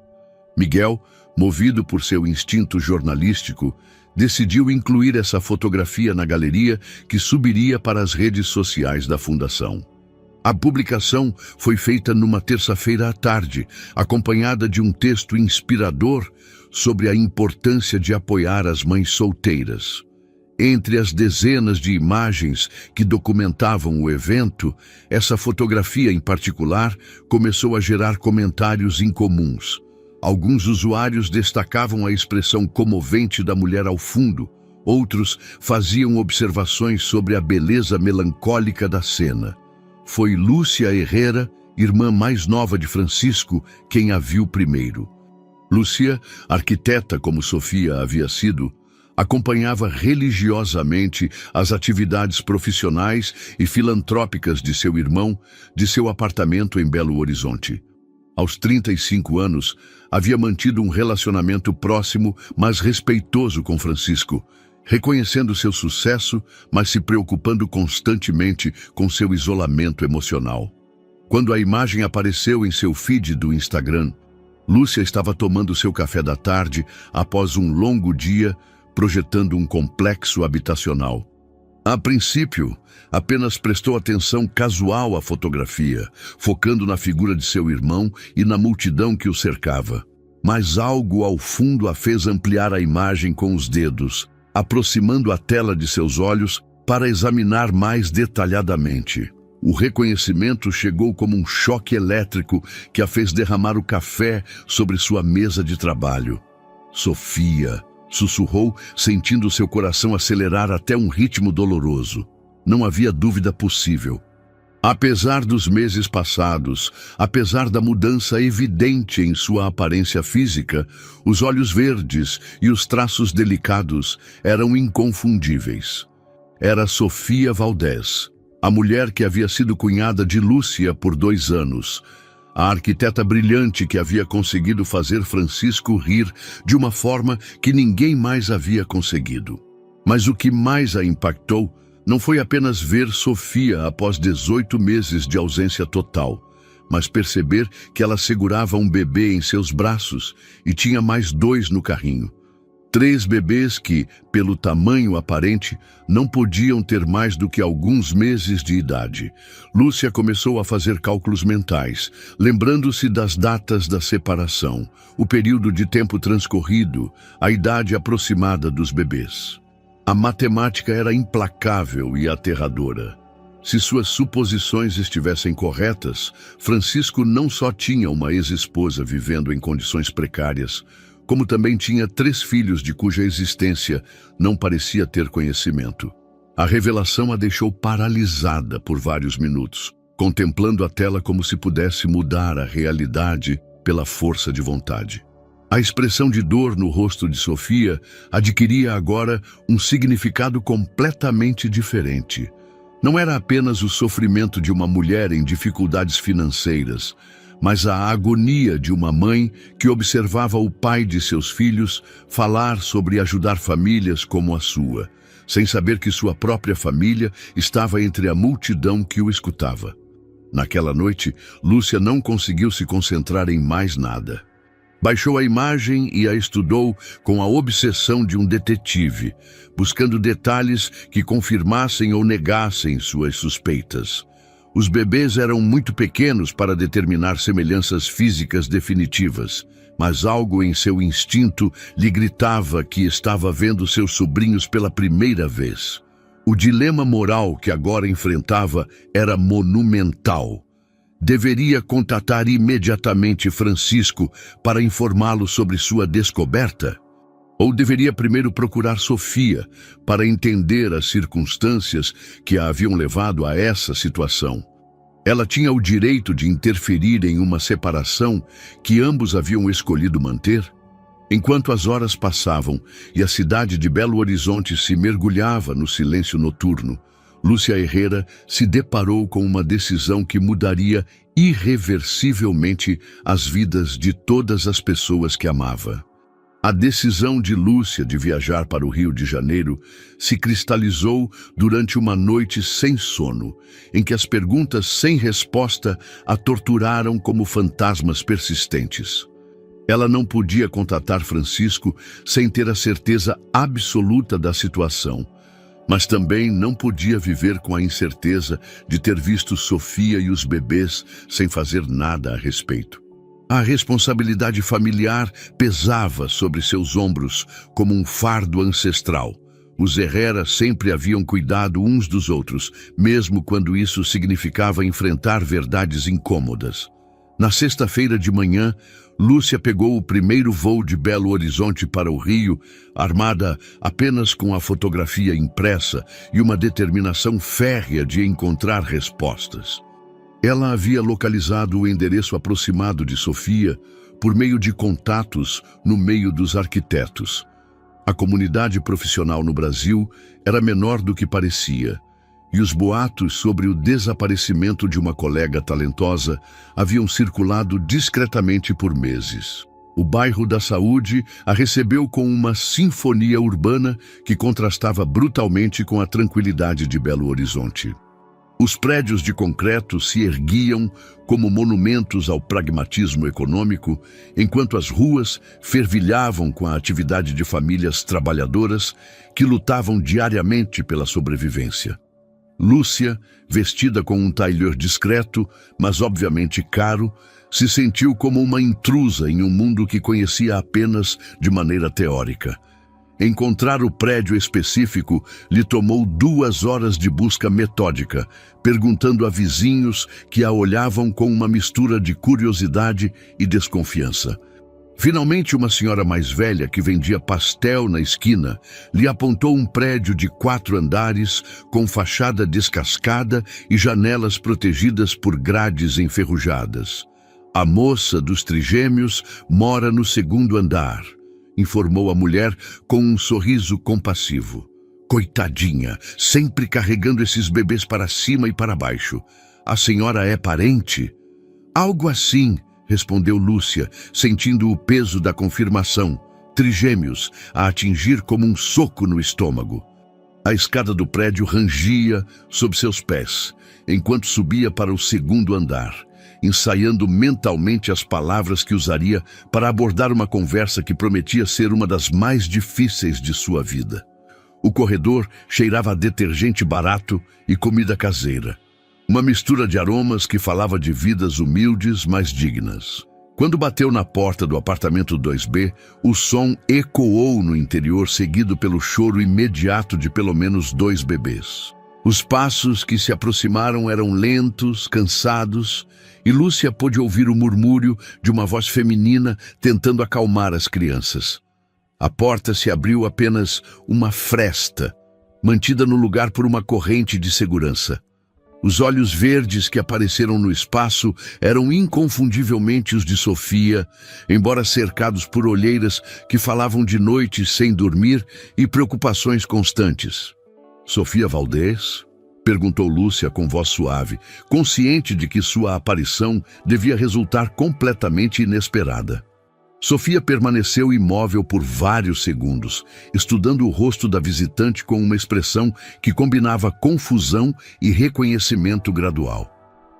Miguel, movido por seu instinto jornalístico, decidiu incluir essa fotografia na galeria que subiria para as redes sociais da Fundação. A publicação foi feita numa terça-feira à tarde, acompanhada de um texto inspirador sobre a importância de apoiar as mães solteiras. Entre as dezenas de imagens que documentavam o evento, essa fotografia em particular começou a gerar comentários incomuns. Alguns usuários destacavam a expressão comovente da mulher ao fundo, outros faziam observações sobre a beleza melancólica da cena. Foi Lúcia Herrera, irmã mais nova de Francisco, quem a viu primeiro. Lúcia, arquiteta como Sofia havia sido, acompanhava religiosamente as atividades profissionais e filantrópicas de seu irmão, de seu apartamento em Belo Horizonte. Aos 35 anos, havia mantido um relacionamento próximo, mas respeitoso com Francisco, reconhecendo seu sucesso, mas se preocupando constantemente com seu isolamento emocional. Quando a imagem apareceu em seu feed do Instagram, Lúcia estava tomando seu café da tarde após um longo dia, projetando um complexo habitacional. A princípio, apenas prestou atenção casual à fotografia, focando na figura de seu irmão e na multidão que o cercava. Mas algo ao fundo a fez ampliar a imagem com os dedos, aproximando a tela de seus olhos para examinar mais detalhadamente. O reconhecimento chegou como um choque elétrico que a fez derramar o café sobre sua mesa de trabalho. Sofia, sussurrou, sentindo seu coração acelerar até um ritmo doloroso. Não havia dúvida possível. Apesar dos meses passados, apesar da mudança evidente em sua aparência física, os olhos verdes e os traços delicados eram inconfundíveis. Era Sofia Valdés, a mulher que havia sido cunhada de Lúcia por 2 anos, a arquiteta brilhante que havia conseguido fazer Francisco rir de uma forma que ninguém mais havia conseguido. Mas o que mais a impactou não foi apenas ver Sofia após 18 meses de ausência total, mas perceber que ela segurava um bebê em seus braços e tinha mais 2 no carrinho. 3 bebês que, pelo tamanho aparente, não podiam ter mais do que alguns meses de idade. Lúcia começou a fazer cálculos mentais, lembrando-se das datas da separação, o período de tempo transcorrido, a idade aproximada dos bebês. A matemática era implacável e aterradora. Se suas suposições estivessem corretas, Francisco não só tinha uma ex-esposa vivendo em condições precárias, como também tinha 3 filhos de cuja existência não parecia ter conhecimento. A revelação a deixou paralisada por vários minutos, contemplando a tela como se pudesse mudar a realidade pela força de vontade. A expressão de dor no rosto de Sofia adquiria agora um significado completamente diferente. Não era apenas o sofrimento de uma mulher em dificuldades financeiras, mas a agonia de uma mãe que observava o pai de seus filhos falar sobre ajudar famílias como a sua, sem saber que sua própria família estava entre a multidão que o escutava. Naquela noite, Lúcia não conseguiu se concentrar em mais nada. Baixou a imagem e a estudou com a obsessão de um detetive, buscando detalhes que confirmassem ou negassem suas suspeitas. Os bebês eram muito pequenos para determinar semelhanças físicas definitivas, mas algo em seu instinto lhe gritava que estava vendo seus sobrinhos pela primeira vez. O dilema moral que agora enfrentava era monumental. Deveria contatar imediatamente Francisco para informá-lo sobre sua descoberta? Ou deveria primeiro procurar Sofia para entender as circunstâncias que a haviam levado a essa situação? Ela tinha o direito de interferir em uma separação que ambos haviam escolhido manter? Enquanto as horas passavam e a cidade de Belo Horizonte se mergulhava no silêncio noturno, Lúcia Herrera se deparou com uma decisão que mudaria irreversivelmente as vidas de todas as pessoas que amava. A decisão de Lúcia de viajar para o Rio de Janeiro se cristalizou durante uma noite sem sono, em que as perguntas sem resposta a torturaram como fantasmas persistentes. Ela não podia contatar Francisco sem ter a certeza absoluta da situação, mas também não podia viver com a incerteza de ter visto Sofia e os bebês sem fazer nada a respeito. A responsabilidade familiar pesava sobre seus ombros como um fardo ancestral. Os Herrera sempre haviam cuidado uns dos outros, mesmo quando isso significava enfrentar verdades incômodas. Na sexta-feira de manhã, Lúcia pegou o primeiro voo de Belo Horizonte para o Rio, armada apenas com a fotografia impressa e uma determinação férrea de encontrar respostas. Ela havia localizado o endereço aproximado de Sofia por meio de contatos no meio dos arquitetos. A comunidade profissional no Brasil era menor do que parecia, e os boatos sobre o desaparecimento de uma colega talentosa haviam circulado discretamente por meses. O bairro da Saúde a recebeu com uma sinfonia urbana que contrastava brutalmente com a tranquilidade de Belo Horizonte. Os prédios de concreto se erguiam como monumentos ao pragmatismo econômico, enquanto as ruas fervilhavam com a atividade de famílias trabalhadoras que lutavam diariamente pela sobrevivência. Lúcia, vestida com um tailleur discreto, mas obviamente caro, se sentiu como uma intrusa em um mundo que conhecia apenas de maneira teórica. Encontrar o prédio específico lhe tomou 2 horas de busca metódica, perguntando a vizinhos que a olhavam com uma mistura de curiosidade e desconfiança. Finalmente, uma senhora mais velha que vendia pastel na esquina lhe apontou um prédio de 4 andares com fachada descascada e janelas protegidas por grades enferrujadas. A moça dos trigêmeos mora no 2º andar, informou a mulher com um sorriso compassivo. Coitadinha, sempre carregando esses bebês para cima e para baixo. A senhora é parente? Algo assim, respondeu Lúcia, sentindo o peso da confirmação. Trigêmeos, a atingir como um soco no estômago. A escada do prédio rangia sob seus pés, enquanto subia para o 2º andar, ensaiando mentalmente as palavras que usaria para abordar uma conversa que prometia ser uma das mais difíceis de sua vida. O corredor cheirava a detergente barato e comida caseira. Uma mistura de aromas que falava de vidas humildes, mas dignas. Quando bateu na porta do apartamento 2B, o som ecoou no interior, seguido pelo choro imediato de pelo menos 2 bebês. Os passos que se aproximaram eram lentos, cansados, e Lúcia pôde ouvir o murmúrio de uma voz feminina tentando acalmar as crianças. A porta se abriu apenas uma fresta, mantida no lugar por uma corrente de segurança. Os olhos verdes que apareceram no espaço eram inconfundivelmente os de Sofia, embora cercados por olheiras que falavam de noites sem dormir e preocupações constantes. Sofia Valdez? Perguntou Lúcia com voz suave, consciente de que sua aparição devia resultar completamente inesperada. Sofia permaneceu imóvel por vários segundos, estudando o rosto da visitante com uma expressão que combinava confusão e reconhecimento gradual.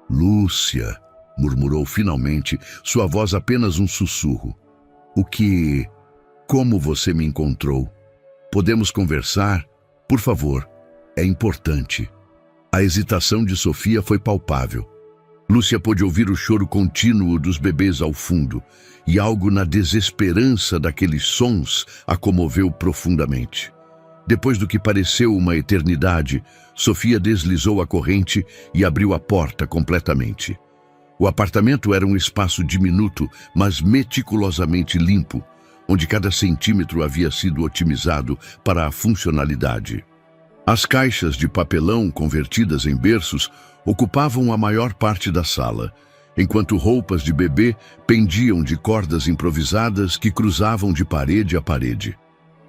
Lúcia, murmurou finalmente, sua voz apenas um sussurro. Como você me encontrou? Podemos conversar? Por favor, é importante. A hesitação de Sofia foi palpável. Lúcia pôde ouvir o choro contínuo dos bebês ao fundo, e algo na desesperança daqueles sons a comoveu profundamente. Depois do que pareceu uma eternidade, Sofia deslizou a corrente e abriu a porta completamente. O apartamento era um espaço diminuto, mas meticulosamente limpo, onde cada centímetro havia sido otimizado para a funcionalidade. As caixas de papelão convertidas em berços ocupavam a maior parte da sala, enquanto roupas de bebê pendiam de cordas improvisadas que cruzavam de parede a parede.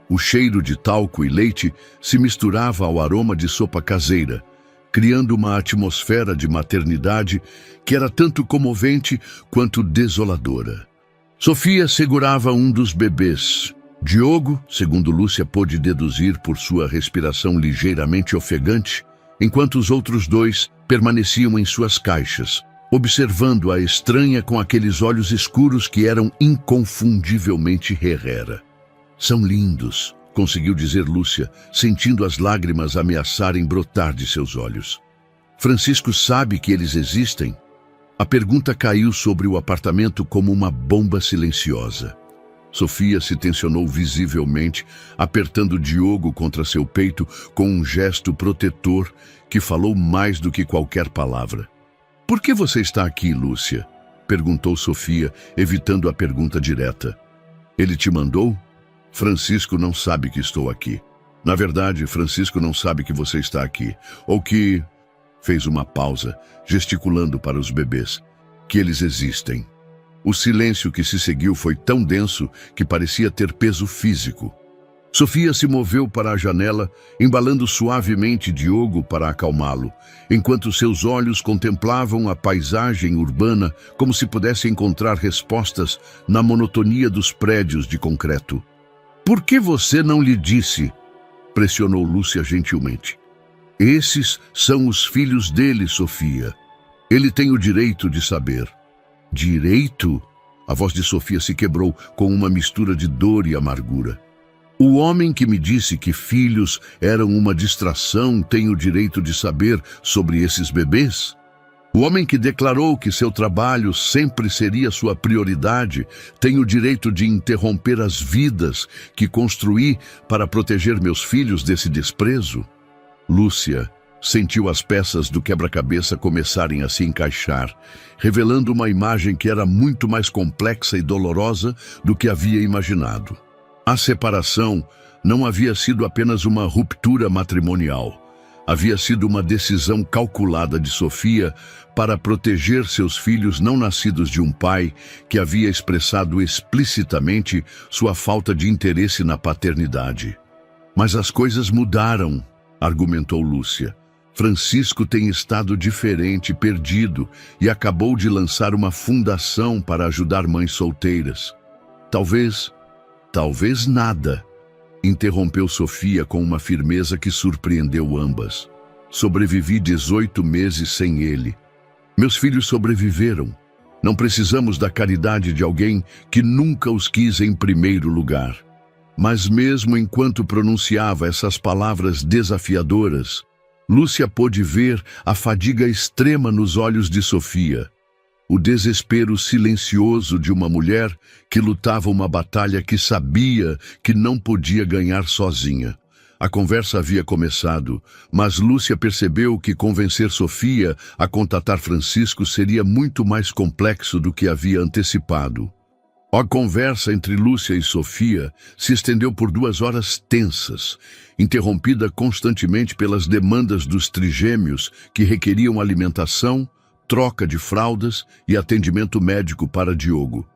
O cheiro de talco e leite se misturava ao aroma de sopa caseira, criando uma atmosfera de maternidade que era tanto comovente quanto desoladora. Sofia segurava um dos bebês. Diogo, segundo Lúcia pôde deduzir por sua respiração ligeiramente ofegante, enquanto os outros dois permaneciam em suas caixas, observando-a estranha com aqueles olhos escuros que eram inconfundivelmente Herrera. São lindos, conseguiu dizer Lúcia, sentindo as lágrimas ameaçarem brotar de seus olhos. Francisco sabe que eles existem? A pergunta caiu sobre o apartamento como uma bomba silenciosa. Sofia se tensionou visivelmente, apertando Diogo contra seu peito com um gesto protetor que falou mais do que qualquer palavra. "Por que você está aqui, Lúcia?" perguntou Sofia, evitando a pergunta direta. "Ele te mandou?" "Francisco não sabe que estou aqui. Na verdade, Francisco não sabe que você está aqui. Ou que..." Fez uma pausa, gesticulando para os bebês. "Que eles existem." O silêncio que se seguiu foi tão denso que parecia ter peso físico. Sofia se moveu para a janela, embalando suavemente Diogo para acalmá-lo, enquanto seus olhos contemplavam a paisagem urbana como se pudesse encontrar respostas na monotonia dos prédios de concreto. "Por que você não lhe disse?" pressionou Lúcia gentilmente. "Esses são os filhos dele, Sofia. Ele tem o direito de saber." "Direito?" A voz de Sofia se quebrou com uma mistura de dor e amargura. "O homem que me disse que filhos eram uma distração tem o direito de saber sobre esses bebês? O homem que declarou que seu trabalho sempre seria sua prioridade tem o direito de interromper as vidas que construí para proteger meus filhos desse desprezo?" Lúcia sentiu as peças do quebra-cabeça começarem a se encaixar, revelando uma imagem que era muito mais complexa e dolorosa do que havia imaginado. A separação não havia sido apenas uma ruptura matrimonial. Havia sido uma decisão calculada de Sofia para proteger seus filhos não nascidos de um pai que havia expressado explicitamente sua falta de interesse na paternidade. "Mas as coisas mudaram", argumentou Lúcia. "Francisco tem estado diferente, perdido, e acabou de lançar uma fundação para ajudar mães solteiras. Talvez nada", interrompeu Sofia com uma firmeza que surpreendeu ambas. "Sobrevivi 18 meses sem ele. Meus filhos sobreviveram. Não precisamos da caridade de alguém que nunca os quis em primeiro lugar." Mas mesmo enquanto pronunciava essas palavras desafiadoras, Lúcia pôde ver a fadiga extrema nos olhos de Sofia, o desespero silencioso de uma mulher que lutava uma batalha que sabia que não podia ganhar sozinha. A conversa havia começado, mas Lúcia percebeu que convencer Sofia a contatar Francisco seria muito mais complexo do que havia antecipado. A conversa entre Lúcia e Sofia se estendeu por 2 horas tensas, interrompida constantemente pelas demandas dos trigêmeos que requeriam alimentação, troca de fraldas e atendimento médico para Diogo.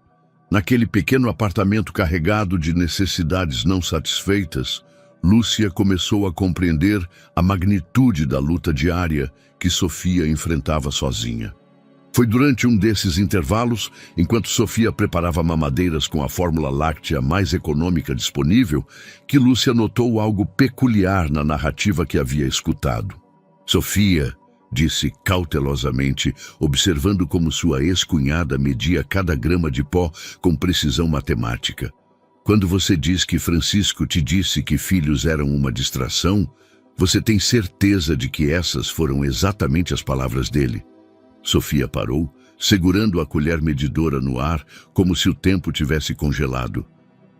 Naquele pequeno apartamento carregado de necessidades não satisfeitas, Lúcia começou a compreender a magnitude da luta diária que Sofia enfrentava sozinha. Foi durante um desses intervalos, enquanto Sofia preparava mamadeiras com a fórmula láctea mais econômica disponível, que Lúcia notou algo peculiar na narrativa que havia escutado. Sofia, disse cautelosamente, observando como sua ex-cunhada media cada grama de pó com precisão matemática. Quando você diz que Francisco te disse que filhos eram uma distração, você tem certeza de que essas foram exatamente as palavras dele? Sofia parou, segurando a colher medidora no ar, como se o tempo tivesse congelado.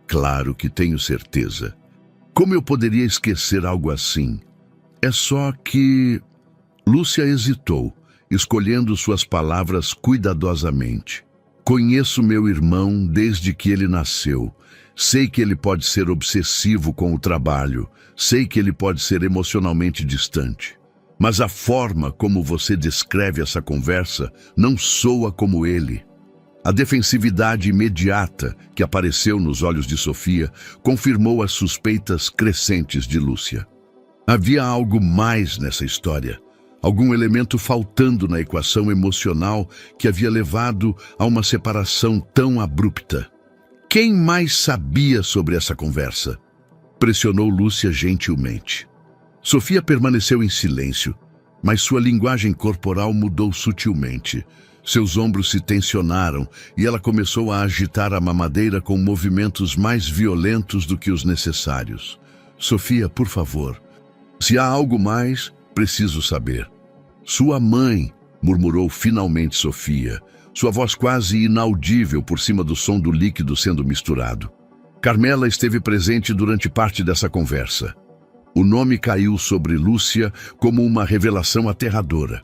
Claro que tenho certeza. Como eu poderia esquecer algo assim? É só que... Lúcia hesitou, escolhendo suas palavras cuidadosamente. Conheço meu irmão desde que ele nasceu. Sei que ele pode ser obsessivo com o trabalho. Sei que ele pode ser emocionalmente distante. Mas a forma como você descreve essa conversa não soa como ele. A defensividade imediata que apareceu nos olhos de Sofia confirmou as suspeitas crescentes de Lúcia. Havia algo mais nessa história. Algum elemento faltando na equação emocional que havia levado a uma separação tão abrupta. Quem mais sabia sobre essa conversa? Pressionou Lúcia gentilmente. Sofia permaneceu em silêncio, mas sua linguagem corporal mudou sutilmente. Seus ombros se tensionaram e ela começou a agitar a mamadeira com movimentos mais violentos do que os necessários. Sofia, por favor, se há algo mais, preciso saber. Sua mãe, murmurou finalmente Sofia, sua voz quase inaudível por cima do som do líquido sendo misturado. Carmela esteve presente durante parte dessa conversa. O nome caiu sobre Lúcia como uma revelação aterradora.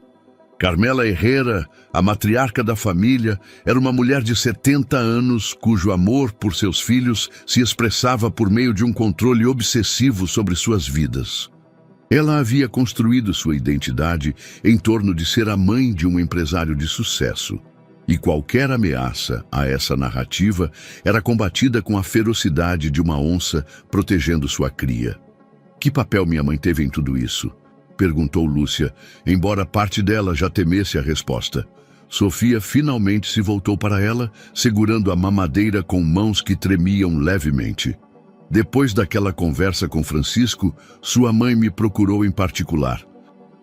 Carmela Herrera, a matriarca da família, era uma mulher de 70 anos cujo amor por seus filhos se expressava por meio de um controle obsessivo sobre suas vidas. Ela havia construído sua identidade em torno de ser a mãe de um empresário de sucesso. E qualquer ameaça a essa narrativa era combatida com a ferocidade de uma onça protegendo sua cria. Que papel minha mãe teve em tudo isso? Perguntou Lúcia, embora parte dela já temesse a resposta. Sofia finalmente se voltou para ela, segurando a mamadeira com mãos que tremiam levemente. Depois daquela conversa com Francisco, sua mãe me procurou em particular.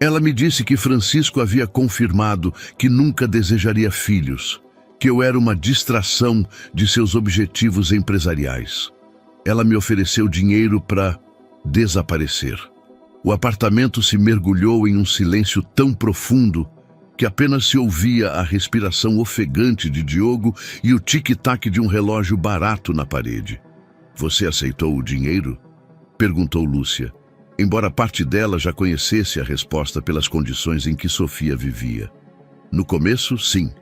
Ela me disse que Francisco havia confirmado que nunca desejaria filhos, que eu era uma distração de seus objetivos empresariais. Ela me ofereceu dinheiro para desaparecer. O apartamento se mergulhou em um silêncio tão profundo que apenas se ouvia a respiração ofegante de Diogo e o tic-tac de um relógio barato na parede. Você aceitou o dinheiro? Perguntou Lúcia, embora parte dela já conhecesse a resposta pelas condições em que Sofia vivia. No começo, sim.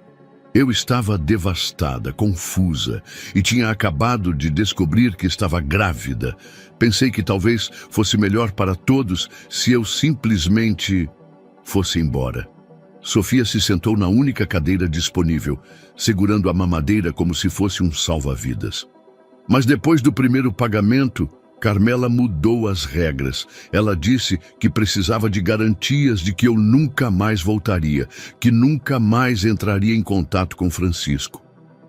Eu estava devastada, confusa, e tinha acabado de descobrir que estava grávida. Pensei que talvez fosse melhor para todos se eu simplesmente fosse embora. Sofia se sentou na única cadeira disponível, segurando a mamadeira como se fosse um salva-vidas. Mas depois do primeiro pagamento, Carmela mudou as regras. Ela disse que precisava de garantias de que eu nunca mais voltaria, que nunca mais entraria em contato com Francisco.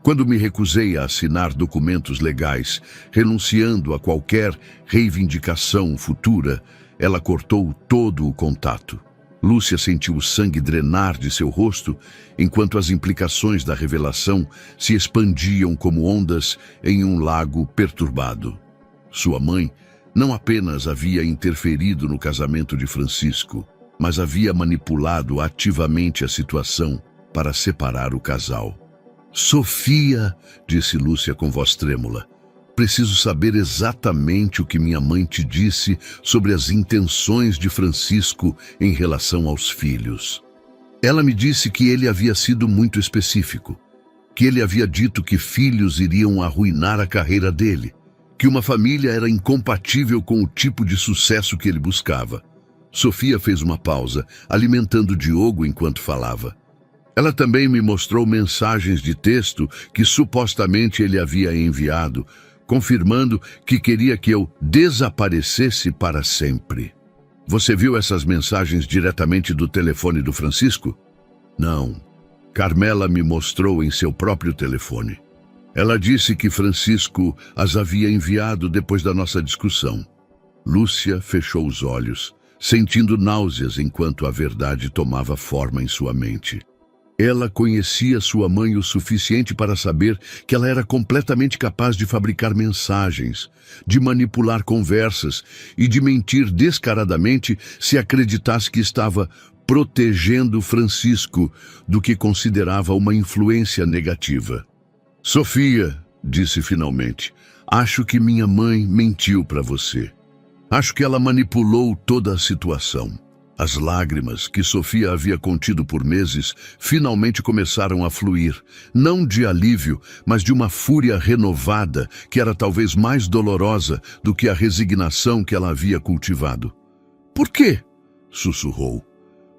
Quando me recusei a assinar documentos legais, renunciando a qualquer reivindicação futura, ela cortou todo o contato. Lúcia sentiu o sangue drenar de seu rosto, enquanto as implicações da revelação se expandiam como ondas em um lago perturbado. Sua mãe não apenas havia interferido no casamento de Francisco, mas havia manipulado ativamente a situação para separar o casal. Sofia, disse Lúcia com voz trêmula, preciso saber exatamente o que minha mãe te disse sobre as intenções de Francisco em relação aos filhos. Ela me disse que ele havia sido muito específico, que ele havia dito que filhos iriam arruinar a carreira dele, que uma família era incompatível com o tipo de sucesso que ele buscava. Sofia fez uma pausa, alimentando Diogo enquanto falava. Ela também me mostrou mensagens de texto que supostamente ele havia enviado, confirmando que queria que eu desaparecesse para sempre. Você viu essas mensagens diretamente do telefone do Francisco? Não. Carmela me mostrou em seu próprio telefone. Ela disse que Francisco as havia enviado depois da nossa discussão. Lúcia fechou os olhos, sentindo náuseas enquanto a verdade tomava forma em sua mente. Ela conhecia sua mãe o suficiente para saber que ela era completamente capaz de fabricar mensagens, de manipular conversas e de mentir descaradamente se acreditasse que estava protegendo Francisco do que considerava uma influência negativa. Sofia, disse finalmente, acho que minha mãe mentiu para você. Acho que ela manipulou toda a situação. As lágrimas que Sofia havia contido por meses finalmente começaram a fluir, não de alívio, mas de uma fúria renovada que era talvez mais dolorosa do que a resignação que ela havia cultivado. Por quê? Sussurrou.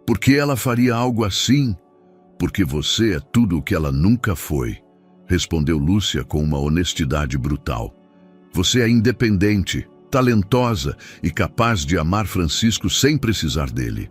Porque ela faria algo assim? Porque você é tudo o que ela nunca foi, respondeu Lúcia com uma honestidade brutal. Você é independente, talentosa e capaz de amar Francisco sem precisar dele.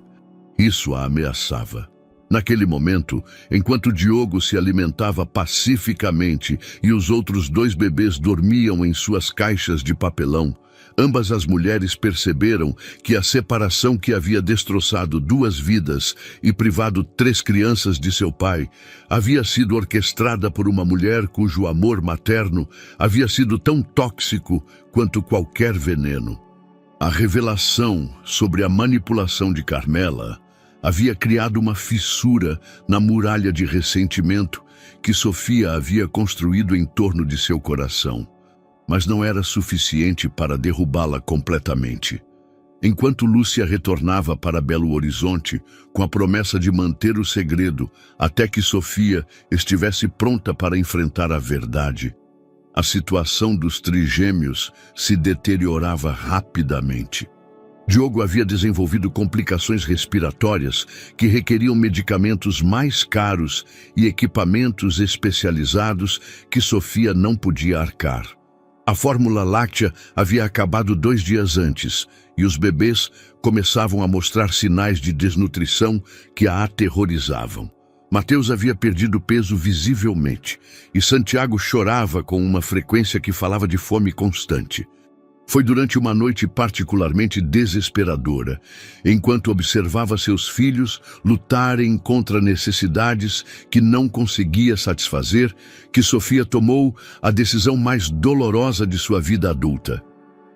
Isso a ameaçava. Naquele momento, enquanto Diogo se alimentava pacificamente e os outros 2 bebês dormiam em suas caixas de papelão, ambas as mulheres perceberam que a separação que havia destroçado 2 vidas e privado 3 crianças de seu pai havia sido orquestrada por uma mulher cujo amor materno havia sido tão tóxico quanto qualquer veneno. A revelação sobre a manipulação de Carmela havia criado uma fissura na muralha de ressentimento que Sofia havia construído em torno de seu coração. Mas não era suficiente para derrubá-la completamente. Enquanto Lúcia retornava para Belo Horizonte com a promessa de manter o segredo até que Sofia estivesse pronta para enfrentar a verdade, a situação dos trigêmeos se deteriorava rapidamente. Diogo havia desenvolvido complicações respiratórias que requeriam medicamentos mais caros e equipamentos especializados que Sofia não podia arcar. A fórmula láctea havia acabado 2 dias antes e os bebês começavam a mostrar sinais de desnutrição que a aterrorizavam. Mateus havia perdido peso visivelmente e Santiago chorava com uma frequência que falava de fome constante. Foi durante uma noite particularmente desesperadora, enquanto observava seus filhos lutarem contra necessidades que não conseguia satisfazer, que Sofia tomou a decisão mais dolorosa de sua vida adulta.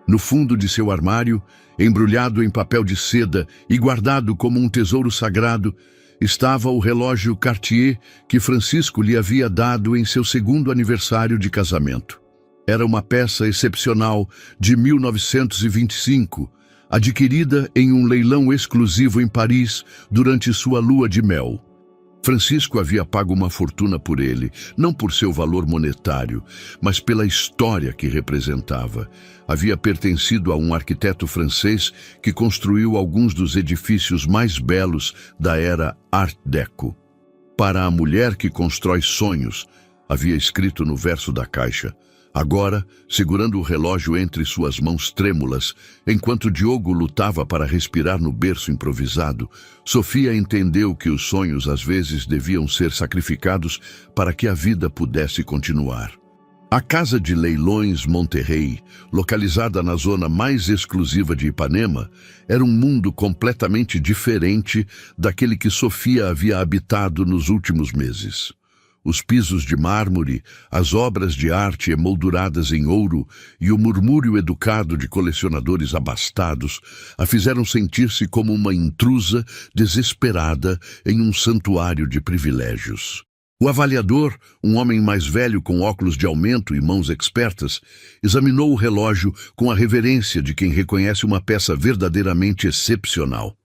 No fundo de seu armário, embrulhado em papel de seda e guardado como um tesouro sagrado, estava o relógio Cartier que Francisco lhe havia dado em seu 2º aniversário de casamento. Era uma peça excepcional de 1925, adquirida em um leilão exclusivo em Paris durante sua lua de mel. Francisco havia pago uma fortuna por ele, não por seu valor monetário, mas pela história que representava. Havia pertencido a um arquiteto francês que construiu alguns dos edifícios mais belos da era Art Deco. Para a mulher que constrói sonhos, havia escrito no verso da caixa. Agora, segurando o relógio entre suas mãos trêmulas, enquanto Diogo lutava para respirar no berço improvisado, Sofia entendeu que os sonhos às vezes deviam ser sacrificados para que a vida pudesse continuar. A Casa de Leilões Monterrey, localizada na zona mais exclusiva de Ipanema, era um mundo completamente diferente daquele que Sofia havia habitado nos últimos meses. Os pisos de mármore, as obras de arte emolduradas em ouro e o murmúrio educado de colecionadores abastados a fizeram sentir-se como uma intrusa desesperada em um santuário de privilégios. O avaliador, um homem mais velho com óculos de aumento e mãos expertas, examinou o relógio com a reverência de quem reconhece uma peça verdadeiramente excepcional.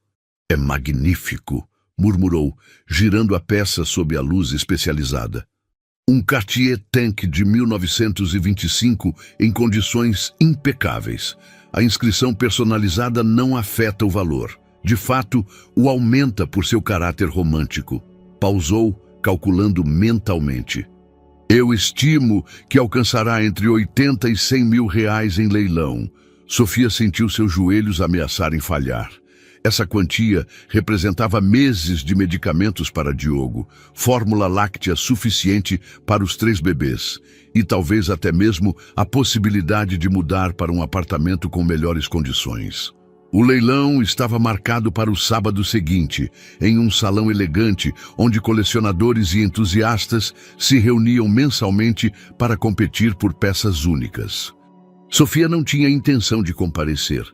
"É magnífico", murmurou, girando a peça sob a luz especializada. Um Cartier Tank de 1925 em condições impecáveis. A inscrição personalizada não afeta o valor. De fato, o aumenta por seu caráter romântico. Pausou, calculando mentalmente. Eu estimo que alcançará entre 80 e 100 mil reais em leilão. Sofia sentiu seus joelhos ameaçarem falhar. Essa quantia representava meses de medicamentos para Diogo, fórmula láctea suficiente para os 3 bebês e talvez até mesmo a possibilidade de mudar para um apartamento com melhores condições. O leilão estava marcado para o sábado seguinte, em um salão elegante onde colecionadores e entusiastas se reuniam mensalmente para competir por peças únicas. Sofia não tinha intenção de comparecer.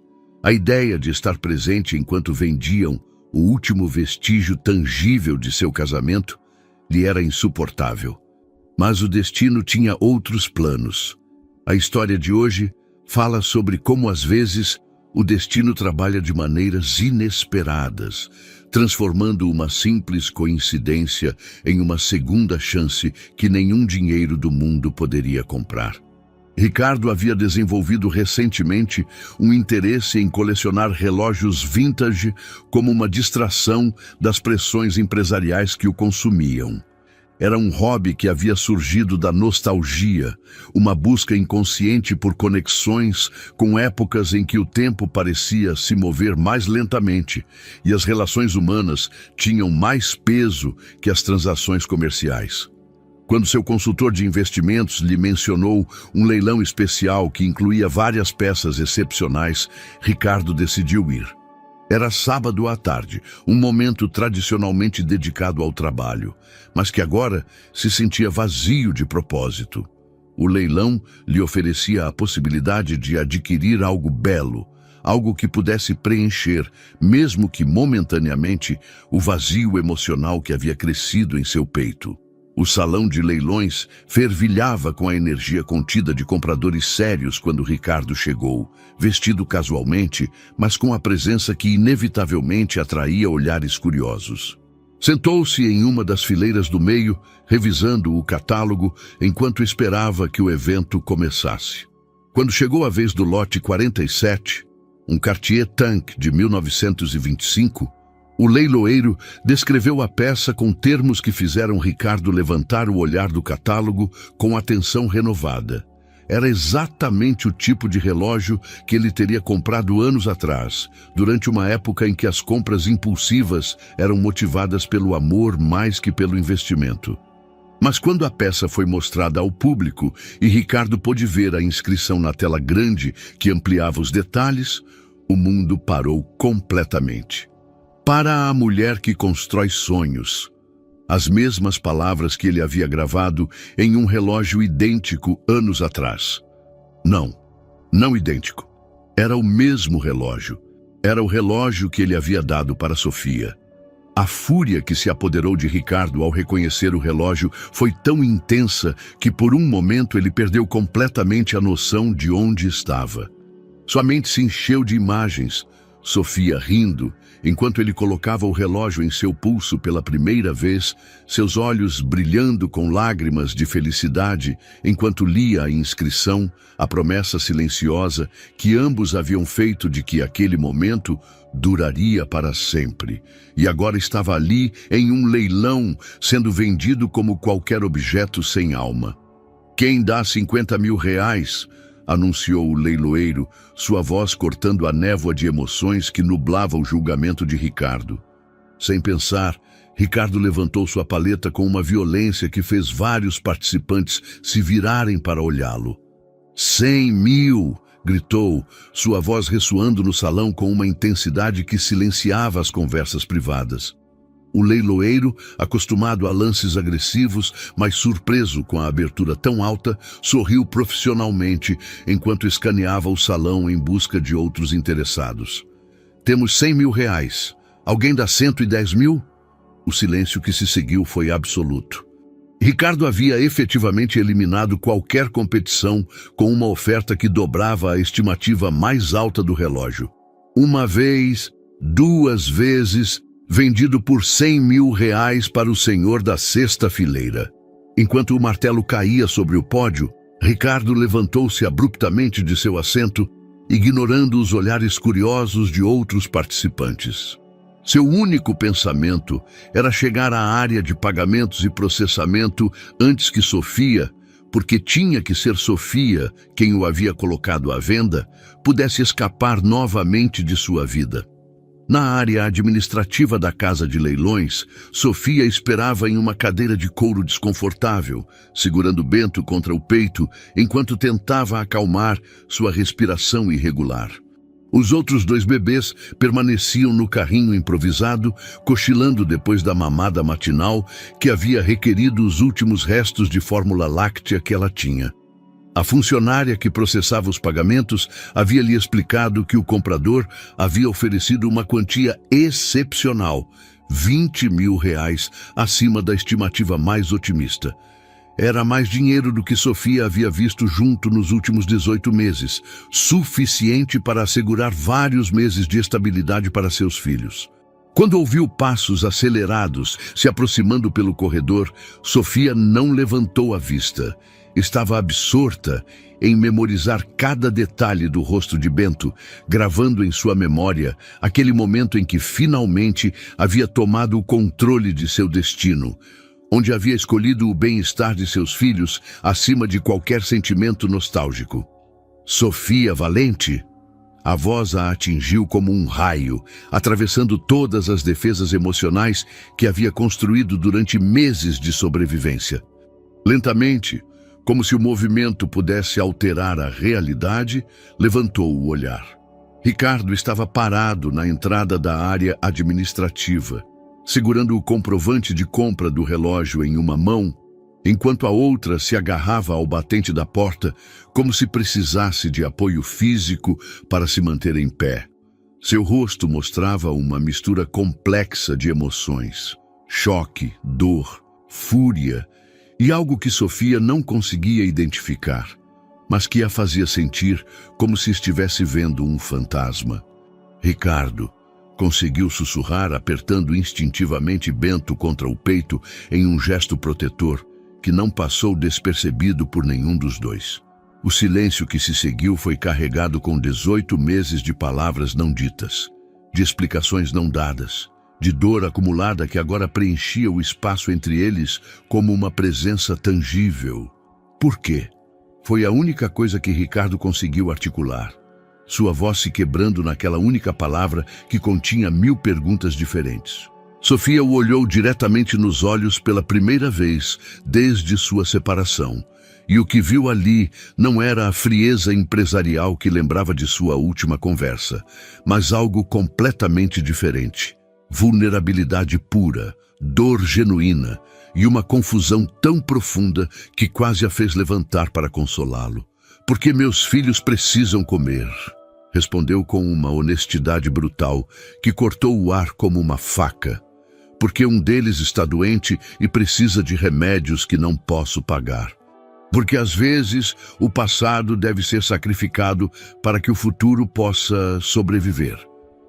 A ideia de estar presente enquanto vendiam o último vestígio tangível de seu casamento lhe era insuportável. Mas o destino tinha outros planos. A história de hoje fala sobre como, às vezes, o destino trabalha de maneiras inesperadas, transformando uma simples coincidência em uma segunda chance que nenhum dinheiro do mundo poderia comprar. Ricardo havia desenvolvido recentemente um interesse em colecionar relógios vintage como uma distração das pressões empresariais que o consumiam. Era um hobby que havia surgido da nostalgia, uma busca inconsciente por conexões com épocas em que o tempo parecia se mover mais lentamente e as relações humanas tinham mais peso que as transações comerciais. Quando seu consultor de investimentos lhe mencionou um leilão especial que incluía várias peças excepcionais, Ricardo decidiu ir. Era sábado à tarde, um momento tradicionalmente dedicado ao trabalho, mas que agora se sentia vazio de propósito. O leilão lhe oferecia a possibilidade de adquirir algo belo, algo que pudesse preencher, mesmo que momentaneamente, o vazio emocional que havia crescido em seu peito. O salão de leilões fervilhava com a energia contida de compradores sérios quando Ricardo chegou, vestido casualmente, mas com a presença que inevitavelmente atraía olhares curiosos. Sentou-se em uma das fileiras do meio, revisando o catálogo, enquanto esperava que o evento começasse. Quando chegou a vez do lote 47, um Cartier Tank de 1925, o leiloeiro descreveu a peça com termos que fizeram Ricardo levantar o olhar do catálogo com atenção renovada. Era exatamente o tipo de relógio que ele teria comprado anos atrás, durante uma época em que as compras impulsivas eram motivadas pelo amor mais que pelo investimento. Mas quando a peça foi mostrada ao público e Ricardo pôde ver a inscrição na tela grande que ampliava os detalhes, o mundo parou completamente. Para a mulher que constrói sonhos. As mesmas palavras que ele havia gravado em um relógio idêntico anos atrás. Não idêntico. Era o mesmo relógio. Era o relógio que ele havia dado para Sofia. A fúria que se apoderou de Ricardo ao reconhecer o relógio foi tão intensa que por um momento ele perdeu completamente a noção de onde estava. Sua mente se encheu de imagens. Sofia rindo, enquanto ele colocava o relógio em seu pulso pela primeira vez, seus olhos brilhando com lágrimas de felicidade, enquanto lia a inscrição, a promessa silenciosa que ambos haviam feito de que aquele momento duraria para sempre. E agora estava ali em um leilão, sendo vendido como qualquer objeto sem alma. Quem dá 50 mil reais? Anunciou o leiloeiro, sua voz cortando a névoa de emoções que nublava o julgamento de Ricardo. Sem pensar, Ricardo levantou sua paleta com uma violência que fez vários participantes se virarem para olhá-lo. 100 mil! Gritou, sua voz ressoando no salão com uma intensidade que silenciava as conversas privadas. O leiloeiro, acostumado a lances agressivos, mas surpreso com a abertura tão alta, sorriu profissionalmente enquanto escaneava o salão em busca de outros interessados. Temos 100 mil reais. Alguém dá 110 mil? O silêncio que se seguiu foi absoluto. Ricardo havia efetivamente eliminado qualquer competição com uma oferta que dobrava a estimativa mais alta do relógio. Uma vez, 2 vezes, vendido por 100 mil reais para o senhor da sexta fileira. Enquanto o martelo caía sobre o pódio, Ricardo levantou-se abruptamente de seu assento, ignorando os olhares curiosos de outros participantes. Seu único pensamento era chegar à área de pagamentos e processamento antes que Sofia, porque tinha que ser Sofia quem o havia colocado à venda, pudesse escapar novamente de sua vida. Na área administrativa da casa de leilões, Sofia esperava em uma cadeira de couro desconfortável, segurando Bento contra o peito enquanto tentava acalmar sua respiração irregular. Os outros 2 bebês permaneciam no carrinho improvisado, cochilando depois da mamada matinal que havia requerido os últimos restos de fórmula láctea que ela tinha. A funcionária que processava os pagamentos havia lhe explicado que o comprador havia oferecido uma quantia excepcional, R$20 mil, acima da estimativa mais otimista. Era mais dinheiro do que Sofia havia visto junto nos últimos 18 meses, suficiente para assegurar vários meses de estabilidade para seus filhos. Quando ouviu passos acelerados se aproximando pelo corredor, Sofia não levantou a vista. Estava absorta em memorizar cada detalhe do rosto de Bento, gravando em sua memória aquele momento em que finalmente havia tomado o controle de seu destino, onde havia escolhido o bem-estar de seus filhos acima de qualquer sentimento nostálgico. Sofia Valente? A voz a atingiu como um raio, atravessando todas as defesas emocionais que havia construído durante meses de sobrevivência. Lentamente, como se o movimento pudesse alterar a realidade, levantou o olhar. Ricardo estava parado na entrada da área administrativa, segurando o comprovante de compra do relógio em uma mão, enquanto a outra se agarrava ao batente da porta, como se precisasse de apoio físico para se manter em pé. Seu rosto mostrava uma mistura complexa de emoções: choque, dor, fúria e algo que Sofia não conseguia identificar, mas que a fazia sentir como se estivesse vendo um fantasma. Ricardo conseguiu sussurrar, apertando instintivamente Bento contra o peito em um gesto protetor que não passou despercebido por nenhum dos dois. O silêncio que se seguiu foi carregado com 18 meses de palavras não ditas, de explicações não dadas, de dor acumulada que agora preenchia o espaço entre eles como uma presença tangível. Por quê? Foi a única coisa que Ricardo conseguiu articular, sua voz se quebrando naquela única palavra que continha 1000 perguntas diferentes. Sofia o olhou diretamente nos olhos pela primeira vez desde sua separação, e o que viu ali não era a frieza empresarial que lembrava de sua última conversa, mas algo completamente diferente. Vulnerabilidade pura, dor genuína e uma confusão tão profunda que quase a fez levantar para consolá-lo. "Porque meus filhos precisam comer", respondeu com uma honestidade brutal que cortou o ar como uma faca. "Porque um deles está doente e precisa de remédios que não posso pagar. Porque às vezes o passado deve ser sacrificado para que o futuro possa sobreviver."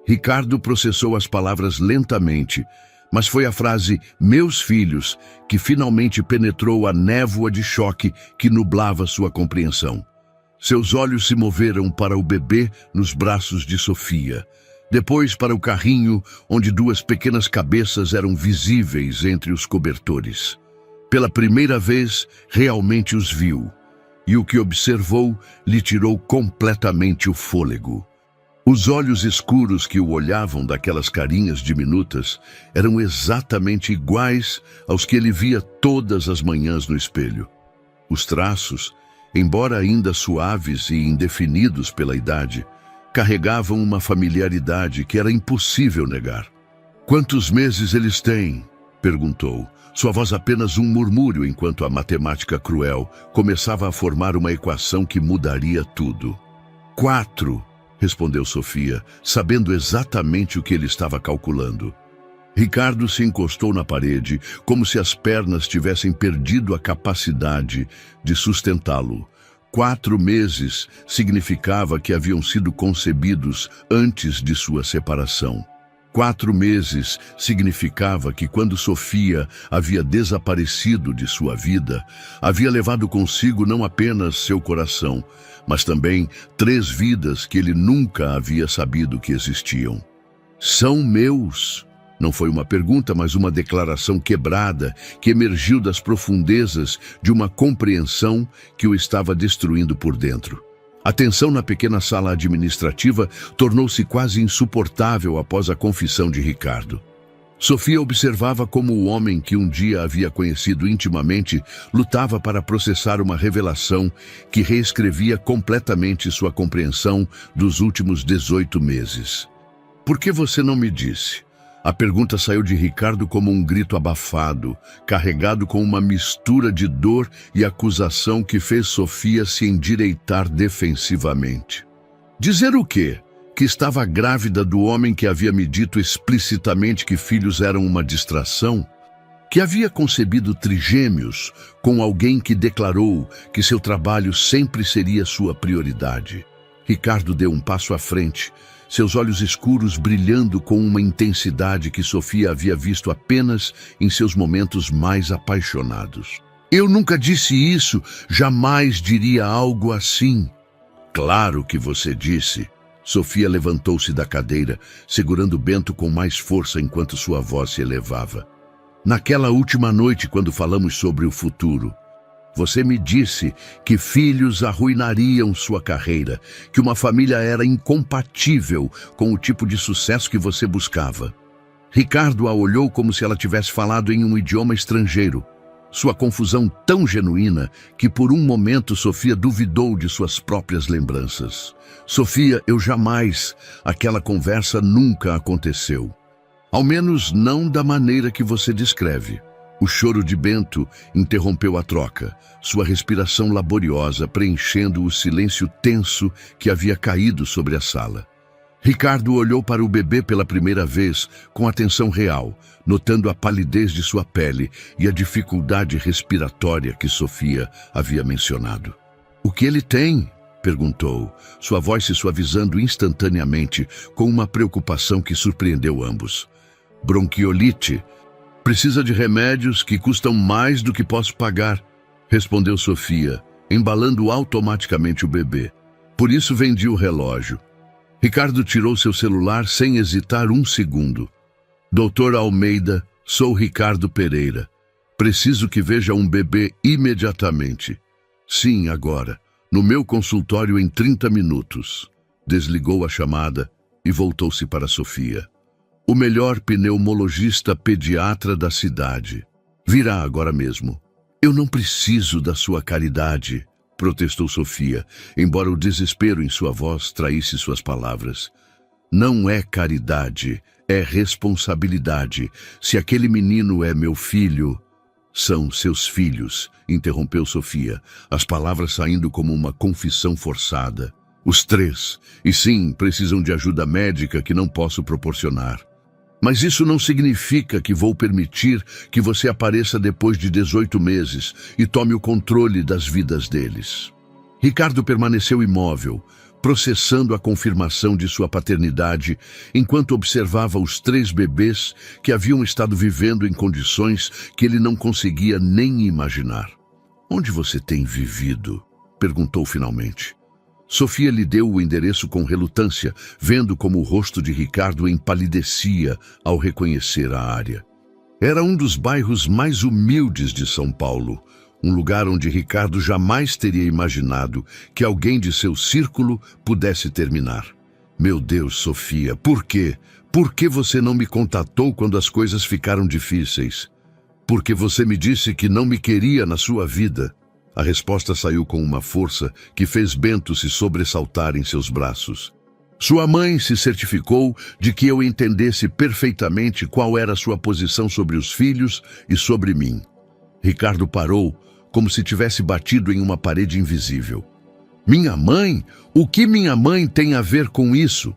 Ricardo processou as palavras lentamente, mas foi a frase "meus filhos" que finalmente penetrou a névoa de choque que nublava sua compreensão. Seus olhos se moveram para o bebê nos braços de Sofia, depois para o carrinho onde 2 pequenas cabeças eram visíveis entre os cobertores. Pela primeira vez, realmente os viu, e o que observou lhe tirou completamente o fôlego. Os olhos escuros que o olhavam daquelas carinhas diminutas eram exatamente iguais aos que ele via todas as manhãs no espelho. Os traços, embora ainda suaves e indefinidos pela idade, carregavam uma familiaridade que era impossível negar. "Quantos meses eles têm?" perguntou, sua voz apenas um murmúrio enquanto a matemática cruel começava a formar uma equação que mudaria tudo. 4, respondeu Sofia, sabendo exatamente o que ele estava calculando. Ricardo se encostou na parede, como se as pernas tivessem perdido a capacidade de sustentá-lo. 4 meses significava que haviam sido concebidos antes de sua separação. 4 meses significava que quando Sofia havia desaparecido de sua vida, havia levado consigo não apenas seu coração, mas também 3 vidas que ele nunca havia sabido que existiam. São meus. Não foi uma pergunta, mas uma declaração quebrada que emergiu das profundezas de uma compreensão que o estava destruindo por dentro. A tensão na pequena sala administrativa tornou-se quase insuportável após a confissão de Ricardo. Sofia observava como o homem que um dia havia conhecido intimamente lutava para processar uma revelação que reescrevia completamente sua compreensão dos últimos 18 meses. Por que você não me disse? A pergunta saiu de Ricardo como um grito abafado, carregado com uma mistura de dor e acusação que fez Sofia se endireitar defensivamente. Dizer o quê? Que estava grávida do homem que havia me dito explicitamente que filhos eram uma distração? Que havia concebido trigêmeos com alguém que declarou que seu trabalho sempre seria sua prioridade? Ricardo deu um passo à frente, seus olhos escuros brilhando com uma intensidade que Sofia havia visto apenas em seus momentos mais apaixonados. Eu nunca disse isso, jamais diria algo assim. Claro que você disse. Sofia levantou-se da cadeira, segurando Bento com mais força enquanto sua voz se elevava. Naquela última noite, quando falamos sobre o futuro, você me disse que filhos arruinariam sua carreira, que uma família era incompatível com o tipo de sucesso que você buscava. Ricardo a olhou como se ela tivesse falado em um idioma estrangeiro. Sua confusão tão genuína que por um momento Sofia duvidou de suas próprias lembranças. Sofia, eu jamais, aquela conversa nunca aconteceu. Ao menos não da maneira que você descreve. O choro de Bento interrompeu a troca, sua respiração laboriosa preenchendo o silêncio tenso que havia caído sobre a sala. Ricardo olhou para o bebê pela primeira vez com atenção real, notando a palidez de sua pele e a dificuldade respiratória que Sofia havia mencionado. O que ele tem? Perguntou, sua voz se suavizando instantaneamente com uma preocupação que surpreendeu ambos. Bronquiolite. Precisa de remédios que custam mais do que posso pagar, respondeu Sofia, embalando automaticamente o bebê. Por isso vendi o relógio. Ricardo tirou seu celular sem hesitar um segundo. Doutor Almeida, sou Ricardo Pereira. Preciso que veja um bebê imediatamente. Sim, agora. No meu consultório em 30 minutos. Desligou a chamada e voltou-se para Sofia. O melhor pneumologista pediatra da cidade. Virá agora mesmo. Eu não preciso da sua caridade, protestou Sofia, embora o desespero em sua voz traísse suas palavras. Não é caridade, é responsabilidade. Se aquele menino é meu filho... São seus filhos, interrompeu Sofia, as palavras saindo como uma confissão forçada. Os 3, e sim, precisam de ajuda médica que não posso proporcionar. Mas isso não significa que vou permitir que você apareça depois de 18 meses e tome o controle das vidas deles. Ricardo permaneceu imóvel, processando a confirmação de sua paternidade, enquanto observava os 3 bebês que haviam estado vivendo em condições que ele não conseguia nem imaginar. Onde você tem vivido? Perguntou finalmente. Sofia lhe deu o endereço com relutância, vendo como o rosto de Ricardo empalidecia ao reconhecer a área. Era um dos bairros mais humildes de São Paulo, um lugar onde Ricardo jamais teria imaginado que alguém de seu círculo pudesse terminar. Meu Deus, Sofia, por quê? Por que você não me contatou quando as coisas ficaram difíceis? Porque você me disse que não me queria na sua vida. A resposta saiu com uma força que fez Bento se sobressaltar em seus braços. Sua mãe se certificou de que eu entendesse perfeitamente qual era sua posição sobre os filhos e sobre mim. Ricardo parou, como se tivesse batido em uma parede invisível. Minha mãe? O que minha mãe tem a ver com isso?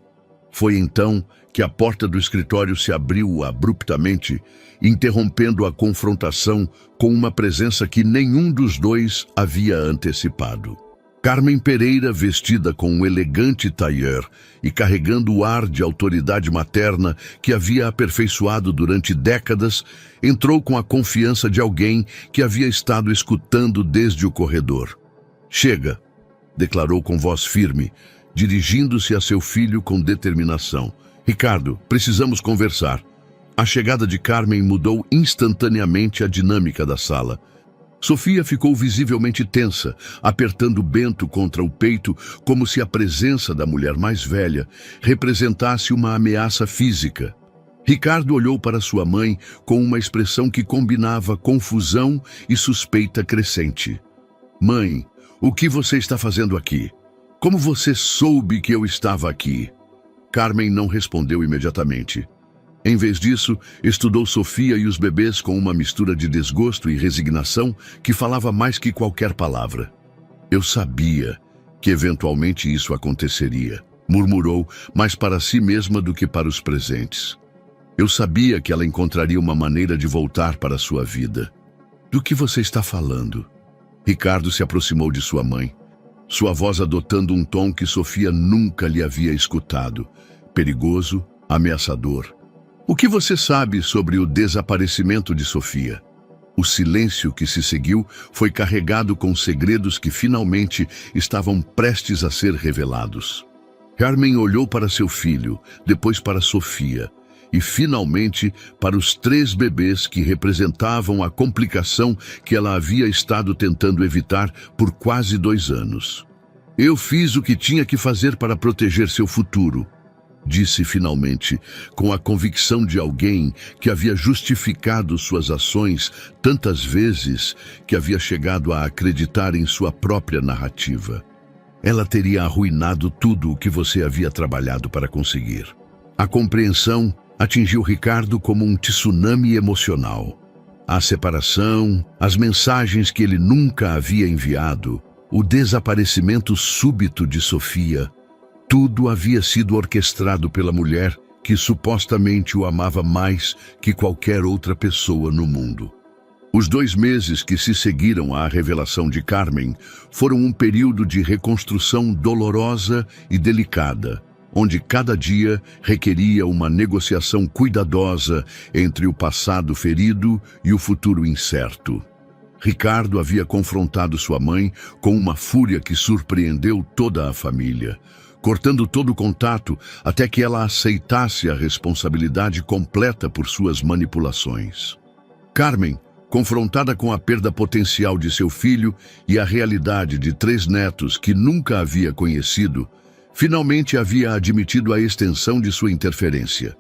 Foi então que a porta do escritório se abriu abruptamente, interrompendo a confrontação com uma presença que nenhum dos dois havia antecipado. Carmen Pereira, vestida com um elegante tailleur e carregando o ar de autoridade materna que havia aperfeiçoado durante décadas, entrou com a confiança de alguém que havia estado escutando desde o corredor. Chega, declarou com voz firme, dirigindo-se a seu filho com determinação. Ricardo, precisamos conversar. A chegada de Carmen mudou instantaneamente a dinâmica da sala. Sofia ficou visivelmente tensa, apertando Bento contra o peito, como se a presença da mulher mais velha representasse uma ameaça física. Ricardo olhou para sua mãe com uma expressão que combinava confusão e suspeita crescente. Mãe, o que você está fazendo aqui? Como você soube que eu estava aqui? Carmen não respondeu imediatamente. Em vez disso, estudou Sofia e os bebês com uma mistura de desgosto e resignação que falava mais que qualquer palavra. Eu sabia que eventualmente isso aconteceria, murmurou, mais para si mesma do que para os presentes. Eu sabia que ela encontraria uma maneira de voltar para a sua vida. Do que você está falando? Ricardo se aproximou de sua mãe, sua voz adotando um tom que Sofia nunca lhe havia escutado, perigoso, ameaçador. O que você sabe sobre o desaparecimento de Sofia? O silêncio que se seguiu foi carregado com segredos que finalmente estavam prestes a ser revelados. Carmen olhou para seu filho, depois para Sofia, e finalmente para os 3 bebês que representavam a complicação que ela havia estado tentando evitar por quase 2 anos. Eu fiz o que tinha que fazer para proteger seu futuro, disse finalmente, com a convicção de alguém que havia justificado suas ações tantas vezes que havia chegado a acreditar em sua própria narrativa. Ela teria arruinado tudo o que você havia trabalhado para conseguir. A compreensão atingiu Ricardo como um tsunami emocional. A separação, as mensagens que ele nunca havia enviado, o desaparecimento súbito de Sofia, tudo havia sido orquestrado pela mulher que supostamente o amava mais que qualquer outra pessoa no mundo. Os 2 meses que se seguiram à revelação de Carmen foram um período de reconstrução dolorosa e delicada, onde cada dia requeria uma negociação cuidadosa entre o passado ferido e o futuro incerto. Ricardo havia confrontado sua mãe com uma fúria que surpreendeu toda a família, cortando todo o contato até que ela aceitasse a responsabilidade completa por suas manipulações. Carmen, confrontada com a perda potencial de seu filho e a realidade de 3 netos que nunca havia conhecido, finalmente havia admitido a extensão de sua interferência.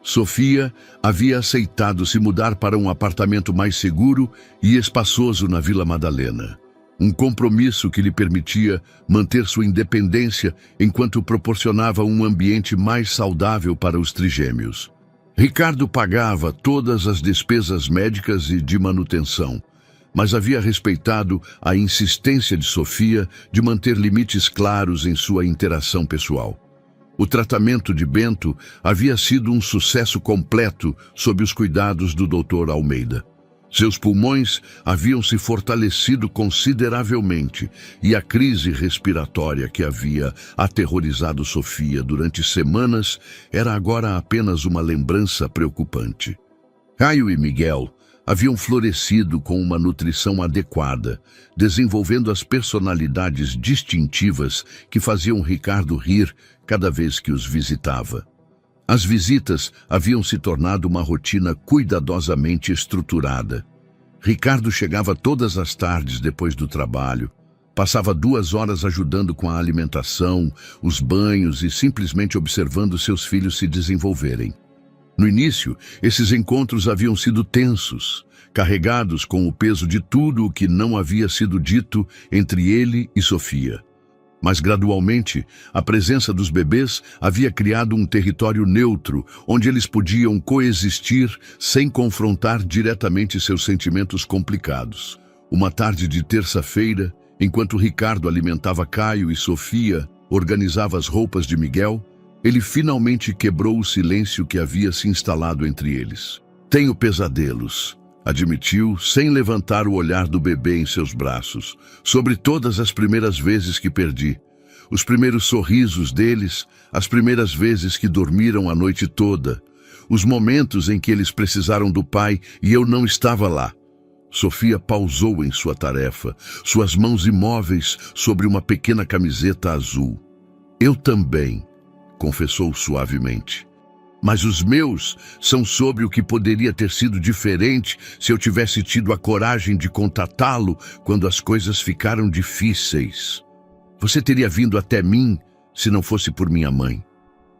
Sofia havia aceitado se mudar para um apartamento mais seguro e espaçoso na Vila Madalena. Um compromisso que lhe permitia manter sua independência enquanto proporcionava um ambiente mais saudável para os trigêmeos. Ricardo pagava todas as despesas médicas e de manutenção, mas havia respeitado a insistência de Sofia de manter limites claros em sua interação pessoal. O tratamento de Bento havia sido um sucesso completo sob os cuidados do Dr. Almeida. Seus pulmões haviam se fortalecido consideravelmente e a crise respiratória que havia aterrorizado Sofia durante semanas era agora apenas uma lembrança preocupante. Caio e Miguel haviam florescido com uma nutrição adequada, desenvolvendo as personalidades distintivas que faziam Ricardo rir cada vez que os visitava. As visitas haviam se tornado uma rotina cuidadosamente estruturada. Ricardo chegava todas as tardes depois do trabalho, passava 2 horas ajudando com a alimentação, os banhos e simplesmente observando seus filhos se desenvolverem. No início, esses encontros haviam sido tensos, carregados com o peso de tudo o que não havia sido dito entre ele e Sofia. Mas gradualmente, a presença dos bebês havia criado um território neutro, onde eles podiam coexistir sem confrontar diretamente seus sentimentos complicados. Uma tarde de terça-feira, enquanto Ricardo alimentava Caio e Sofia organizava as roupas de Miguel, ele finalmente quebrou o silêncio que havia se instalado entre eles. "Tenho pesadelos", admitiu, sem levantar o olhar do bebê em seus braços, sobre todas as primeiras vezes que perdi. Os primeiros sorrisos deles, as primeiras vezes que dormiram a noite toda, os momentos em que eles precisaram do pai e eu não estava lá. Sofia pausou em sua tarefa, suas mãos imóveis sobre uma pequena camiseta azul. "Eu também", confessou suavemente. Mas os meus são sobre o que poderia ter sido diferente se eu tivesse tido a coragem de contatá-lo quando as coisas ficaram difíceis. Você teria vindo até mim se não fosse por minha mãe?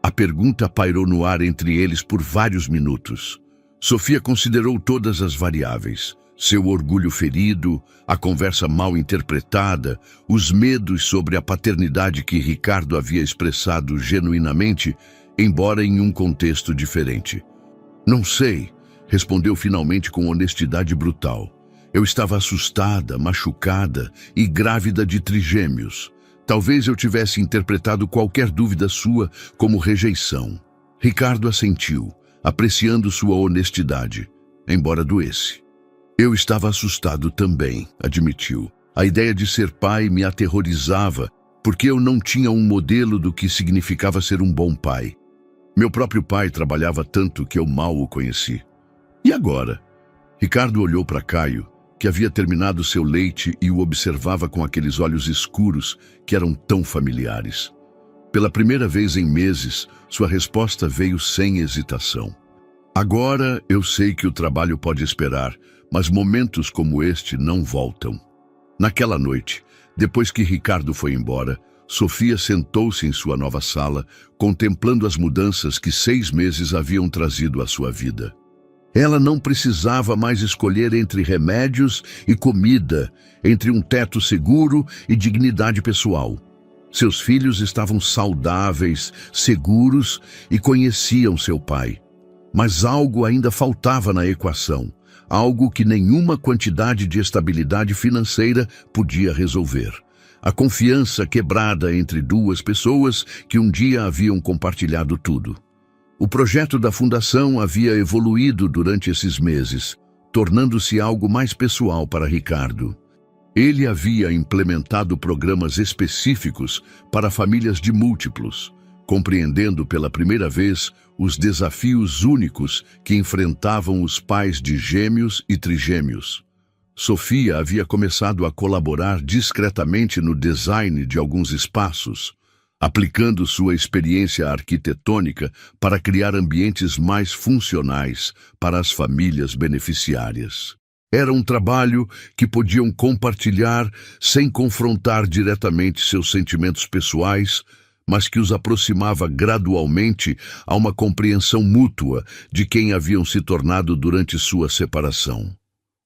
A pergunta pairou no ar entre eles por vários minutos. Sofia considerou todas as variáveis. Seu orgulho ferido, a conversa mal interpretada, os medos sobre a paternidade que Ricardo havia expressado genuinamente, embora em um contexto diferente. Não sei, respondeu finalmente com honestidade brutal. Eu estava assustada, machucada e grávida de trigêmeos. Talvez eu tivesse interpretado qualquer dúvida sua como rejeição. Ricardo assentiu, apreciando sua honestidade, embora doesse. Eu estava assustado também, admitiu. A ideia de ser pai me aterrorizava, porque eu não tinha um modelo do que significava ser um bom pai. Meu próprio pai trabalhava tanto que eu mal o conheci. E agora? Ricardo olhou para Caio, que havia terminado seu leite e o observava com aqueles olhos escuros que eram tão familiares. Pela primeira vez em meses, sua resposta veio sem hesitação. Agora eu sei que o trabalho pode esperar, mas momentos como este não voltam. Naquela noite, depois que Ricardo foi embora, Sofia sentou-se em sua nova sala, contemplando as mudanças que 6 meses haviam trazido à sua vida. Ela não precisava mais escolher entre remédios e comida, entre um teto seguro e dignidade pessoal. Seus filhos estavam saudáveis, seguros e conheciam seu pai. Mas algo ainda faltava na equação, algo que nenhuma quantidade de estabilidade financeira podia resolver. A confiança quebrada entre duas pessoas que um dia haviam compartilhado tudo. O projeto da fundação havia evoluído durante esses meses, tornando-se algo mais pessoal para Ricardo. Ele havia implementado programas específicos para famílias de múltiplos, compreendendo pela primeira vez os desafios únicos que enfrentavam os pais de gêmeos e trigêmeos. Sofia havia começado a colaborar discretamente no design de alguns espaços, aplicando sua experiência arquitetônica para criar ambientes mais funcionais para as famílias beneficiárias. Era um trabalho que podiam compartilhar sem confrontar diretamente seus sentimentos pessoais, mas que os aproximava gradualmente a uma compreensão mútua de quem haviam se tornado durante sua separação.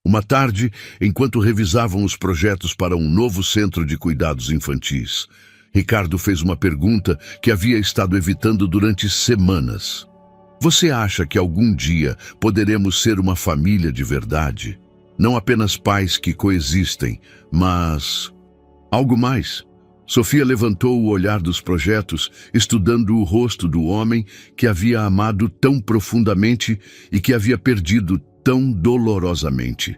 Uma tarde, enquanto revisavam os projetos para um novo centro de cuidados infantis, Ricardo fez uma pergunta que havia estado evitando durante semanas. Você acha que algum dia poderemos ser uma família de verdade? Não apenas pais que coexistem, mas algo mais? Sofia levantou o olhar dos projetos, estudando o rosto do homem que havia amado tão profundamente e que havia perdido tão dolorosamente.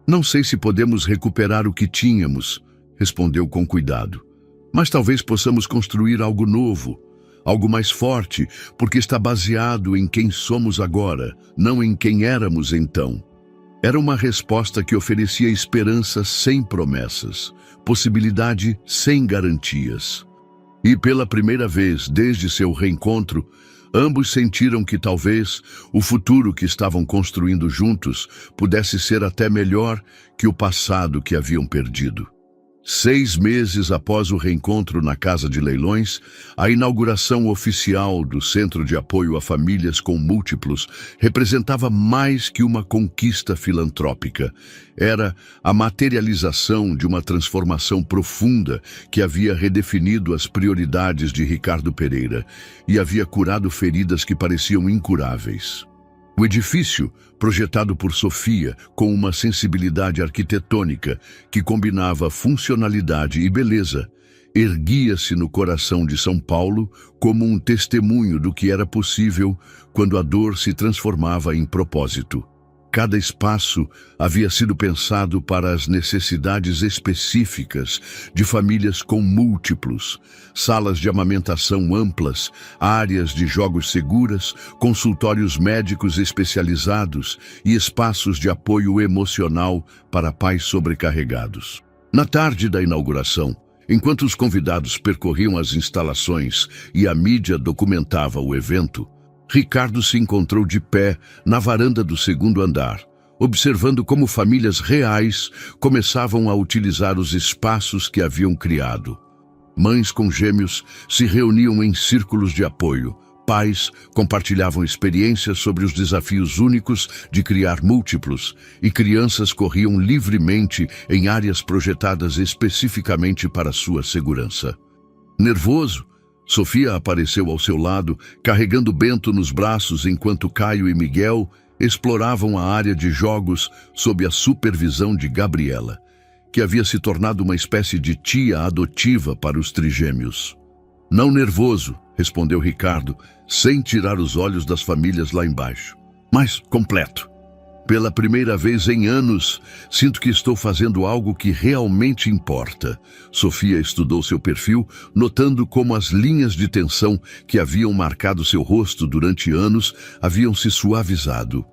Não sei se podemos recuperar o que tínhamos, respondeu com cuidado. Mas talvez possamos construir algo novo, algo mais forte, porque está baseado em quem somos agora, não em quem éramos então. Era uma resposta que oferecia esperança sem promessas, possibilidade sem garantias. E pela primeira vez desde seu reencontro, ambos sentiram que talvez o futuro que estavam construindo juntos pudesse ser até melhor que o passado que haviam perdido. 6 meses após o reencontro na Casa de Leilões, a inauguração oficial do Centro de Apoio a Famílias com Múltiplos representava mais que uma conquista filantrópica. Era a materialização de uma transformação profunda que havia redefinido as prioridades de Ricardo Pereira e havia curado feridas que pareciam incuráveis. O edifício, projetado por Sofia com uma sensibilidade arquitetônica que combinava funcionalidade e beleza, erguia-se no coração de São Paulo como um testemunho do que era possível quando a dor se transformava em propósito. Cada espaço havia sido pensado para as necessidades específicas de famílias com múltiplos, salas de amamentação amplas, áreas de jogos seguras, consultórios médicos especializados e espaços de apoio emocional para pais sobrecarregados. Na tarde da inauguração, enquanto os convidados percorriam as instalações e a mídia documentava o evento, Ricardo se encontrou de pé na varanda do segundo andar, observando como famílias reais começavam a utilizar os espaços que haviam criado. Mães com gêmeos se reuniam em círculos de apoio. Pais compartilhavam experiências sobre os desafios únicos de criar múltiplos, e crianças corriam livremente em áreas projetadas especificamente para sua segurança. Nervoso, Sofia apareceu ao seu lado, carregando Bento nos braços enquanto Caio e Miguel exploravam a área de jogos sob a supervisão de Gabriela, que havia se tornado uma espécie de tia adotiva para os trigêmeos. Não nervoso, respondeu Ricardo, sem tirar os olhos das famílias lá embaixo, mas completo. Pela primeira vez em anos, sinto que estou fazendo algo que realmente importa. Sofia estudou seu perfil, notando como as linhas de tensão que haviam marcado seu rosto durante anos haviam se suavizado.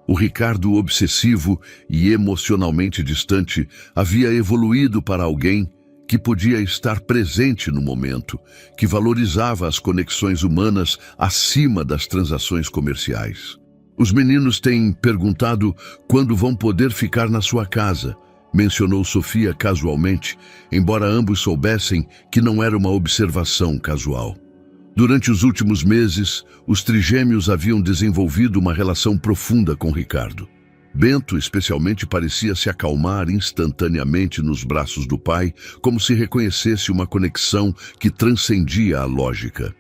O Ricardo obsessivo e emocionalmente distante havia evoluído para alguém que podia estar presente no momento, que valorizava as conexões humanas acima das transações comerciais. Os meninos têm perguntado quando vão poder ficar na sua casa, mencionou Sofia casualmente, embora ambos soubessem que não era uma observação casual. Durante os últimos meses, os trigêmeos haviam desenvolvido uma relação profunda com Ricardo. Bento, especialmente, parecia se acalmar instantaneamente nos braços do pai, como se reconhecesse uma conexão que transcendia a lógica.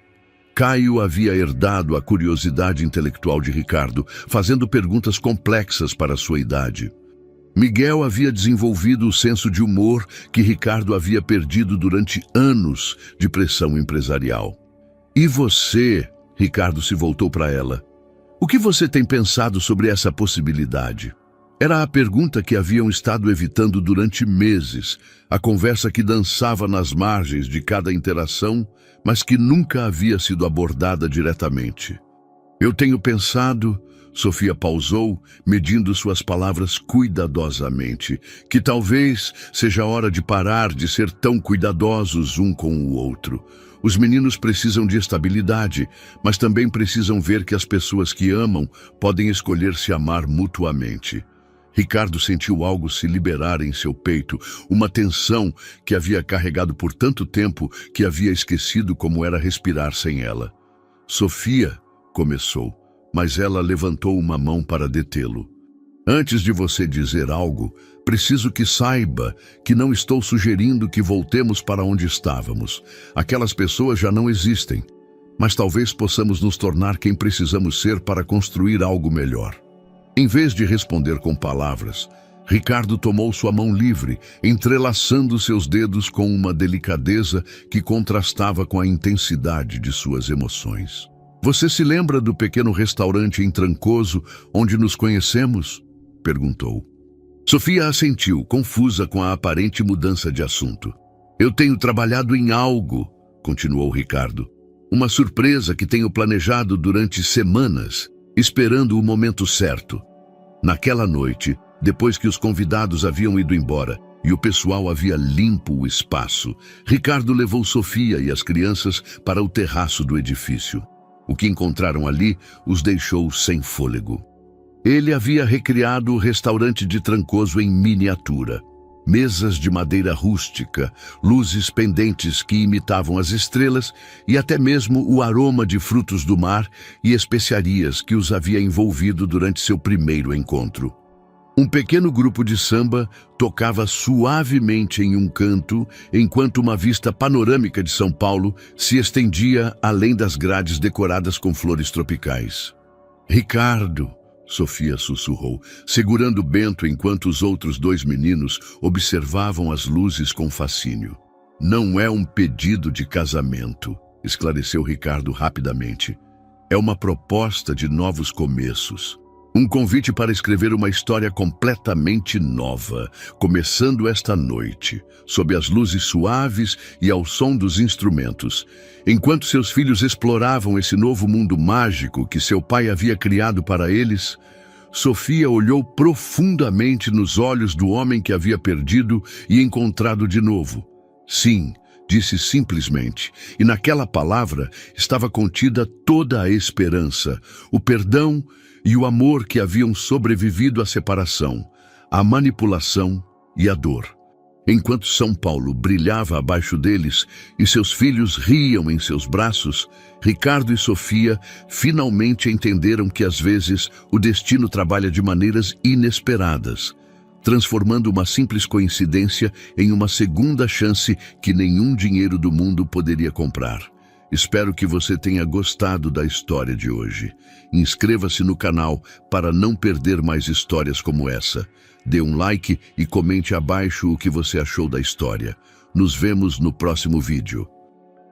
Caio havia herdado a curiosidade intelectual de Ricardo, fazendo perguntas complexas para sua idade. Miguel havia desenvolvido o senso de humor que Ricardo havia perdido durante anos de pressão empresarial. E você, Ricardo se voltou para ela. O que você tem pensado sobre essa possibilidade? Era a pergunta que haviam estado evitando durante meses, a conversa que dançava nas margens de cada interação, mas que nunca havia sido abordada diretamente. Eu tenho pensado, Sofia pausou, medindo suas palavras cuidadosamente, que talvez seja hora de parar de ser tão cuidadosos um com o outro. Os meninos precisam de estabilidade, mas também precisam ver que as pessoas que amam podem escolher se amar mutuamente. Ricardo sentiu algo se liberar em seu peito, uma tensão que havia carregado por tanto tempo que havia esquecido como era respirar sem ela. Sofia, começou, mas ela levantou uma mão para detê-lo. Antes de você dizer algo, preciso que saiba que não estou sugerindo que voltemos para onde estávamos. Aquelas pessoas já não existem, mas talvez possamos nos tornar quem precisamos ser para construir algo melhor. Em vez de responder com palavras, Ricardo tomou sua mão livre, entrelaçando seus dedos com uma delicadeza que contrastava com a intensidade de suas emoções. Você se lembra do pequeno restaurante em Trancoso onde nos conhecemos? Perguntou. Sofia assentiu, confusa com a aparente mudança de assunto. Eu tenho trabalhado em algo, continuou Ricardo. Uma surpresa que tenho planejado durante semanas, esperando o momento certo. Naquela noite, depois que os convidados haviam ido embora e o pessoal havia limpo o espaço, Ricardo levou Sofia e as crianças para o terraço do edifício. O que encontraram ali os deixou sem fôlego. Ele havia recriado o restaurante de Trancoso em miniatura. Mesas de madeira rústica, luzes pendentes que imitavam as estrelas e até mesmo o aroma de frutos do mar e especiarias que os havia envolvido durante seu primeiro encontro. Um pequeno grupo de samba tocava suavemente em um canto, enquanto uma vista panorâmica de São Paulo se estendia além das grades decoradas com flores tropicais. Ricardo, Sofia sussurrou, segurando Bento enquanto os outros dois meninos observavam as luzes com fascínio. Não é um pedido de casamento, esclareceu Ricardo rapidamente. É uma proposta de novos começos. Um convite para escrever uma história completamente nova, começando esta noite, sob as luzes suaves e ao som dos instrumentos. Enquanto seus filhos exploravam esse novo mundo mágico que seu pai havia criado para eles, Sofia olhou profundamente nos olhos do homem que havia perdido e encontrado de novo. Sim, disse simplesmente, e naquela palavra estava contida toda a esperança, o perdão e o amor que haviam sobrevivido à separação, à manipulação e à dor. Enquanto São Paulo brilhava abaixo deles e seus filhos riam em seus braços, Ricardo e Sofia finalmente entenderam que às vezes o destino trabalha de maneiras inesperadas, transformando uma simples coincidência em uma segunda chance que nenhum dinheiro do mundo poderia comprar. Espero que você tenha gostado da história de hoje. Inscreva-se no canal para não perder mais histórias como essa. Dê um like e comente abaixo o que você achou da história. Nos vemos no próximo vídeo.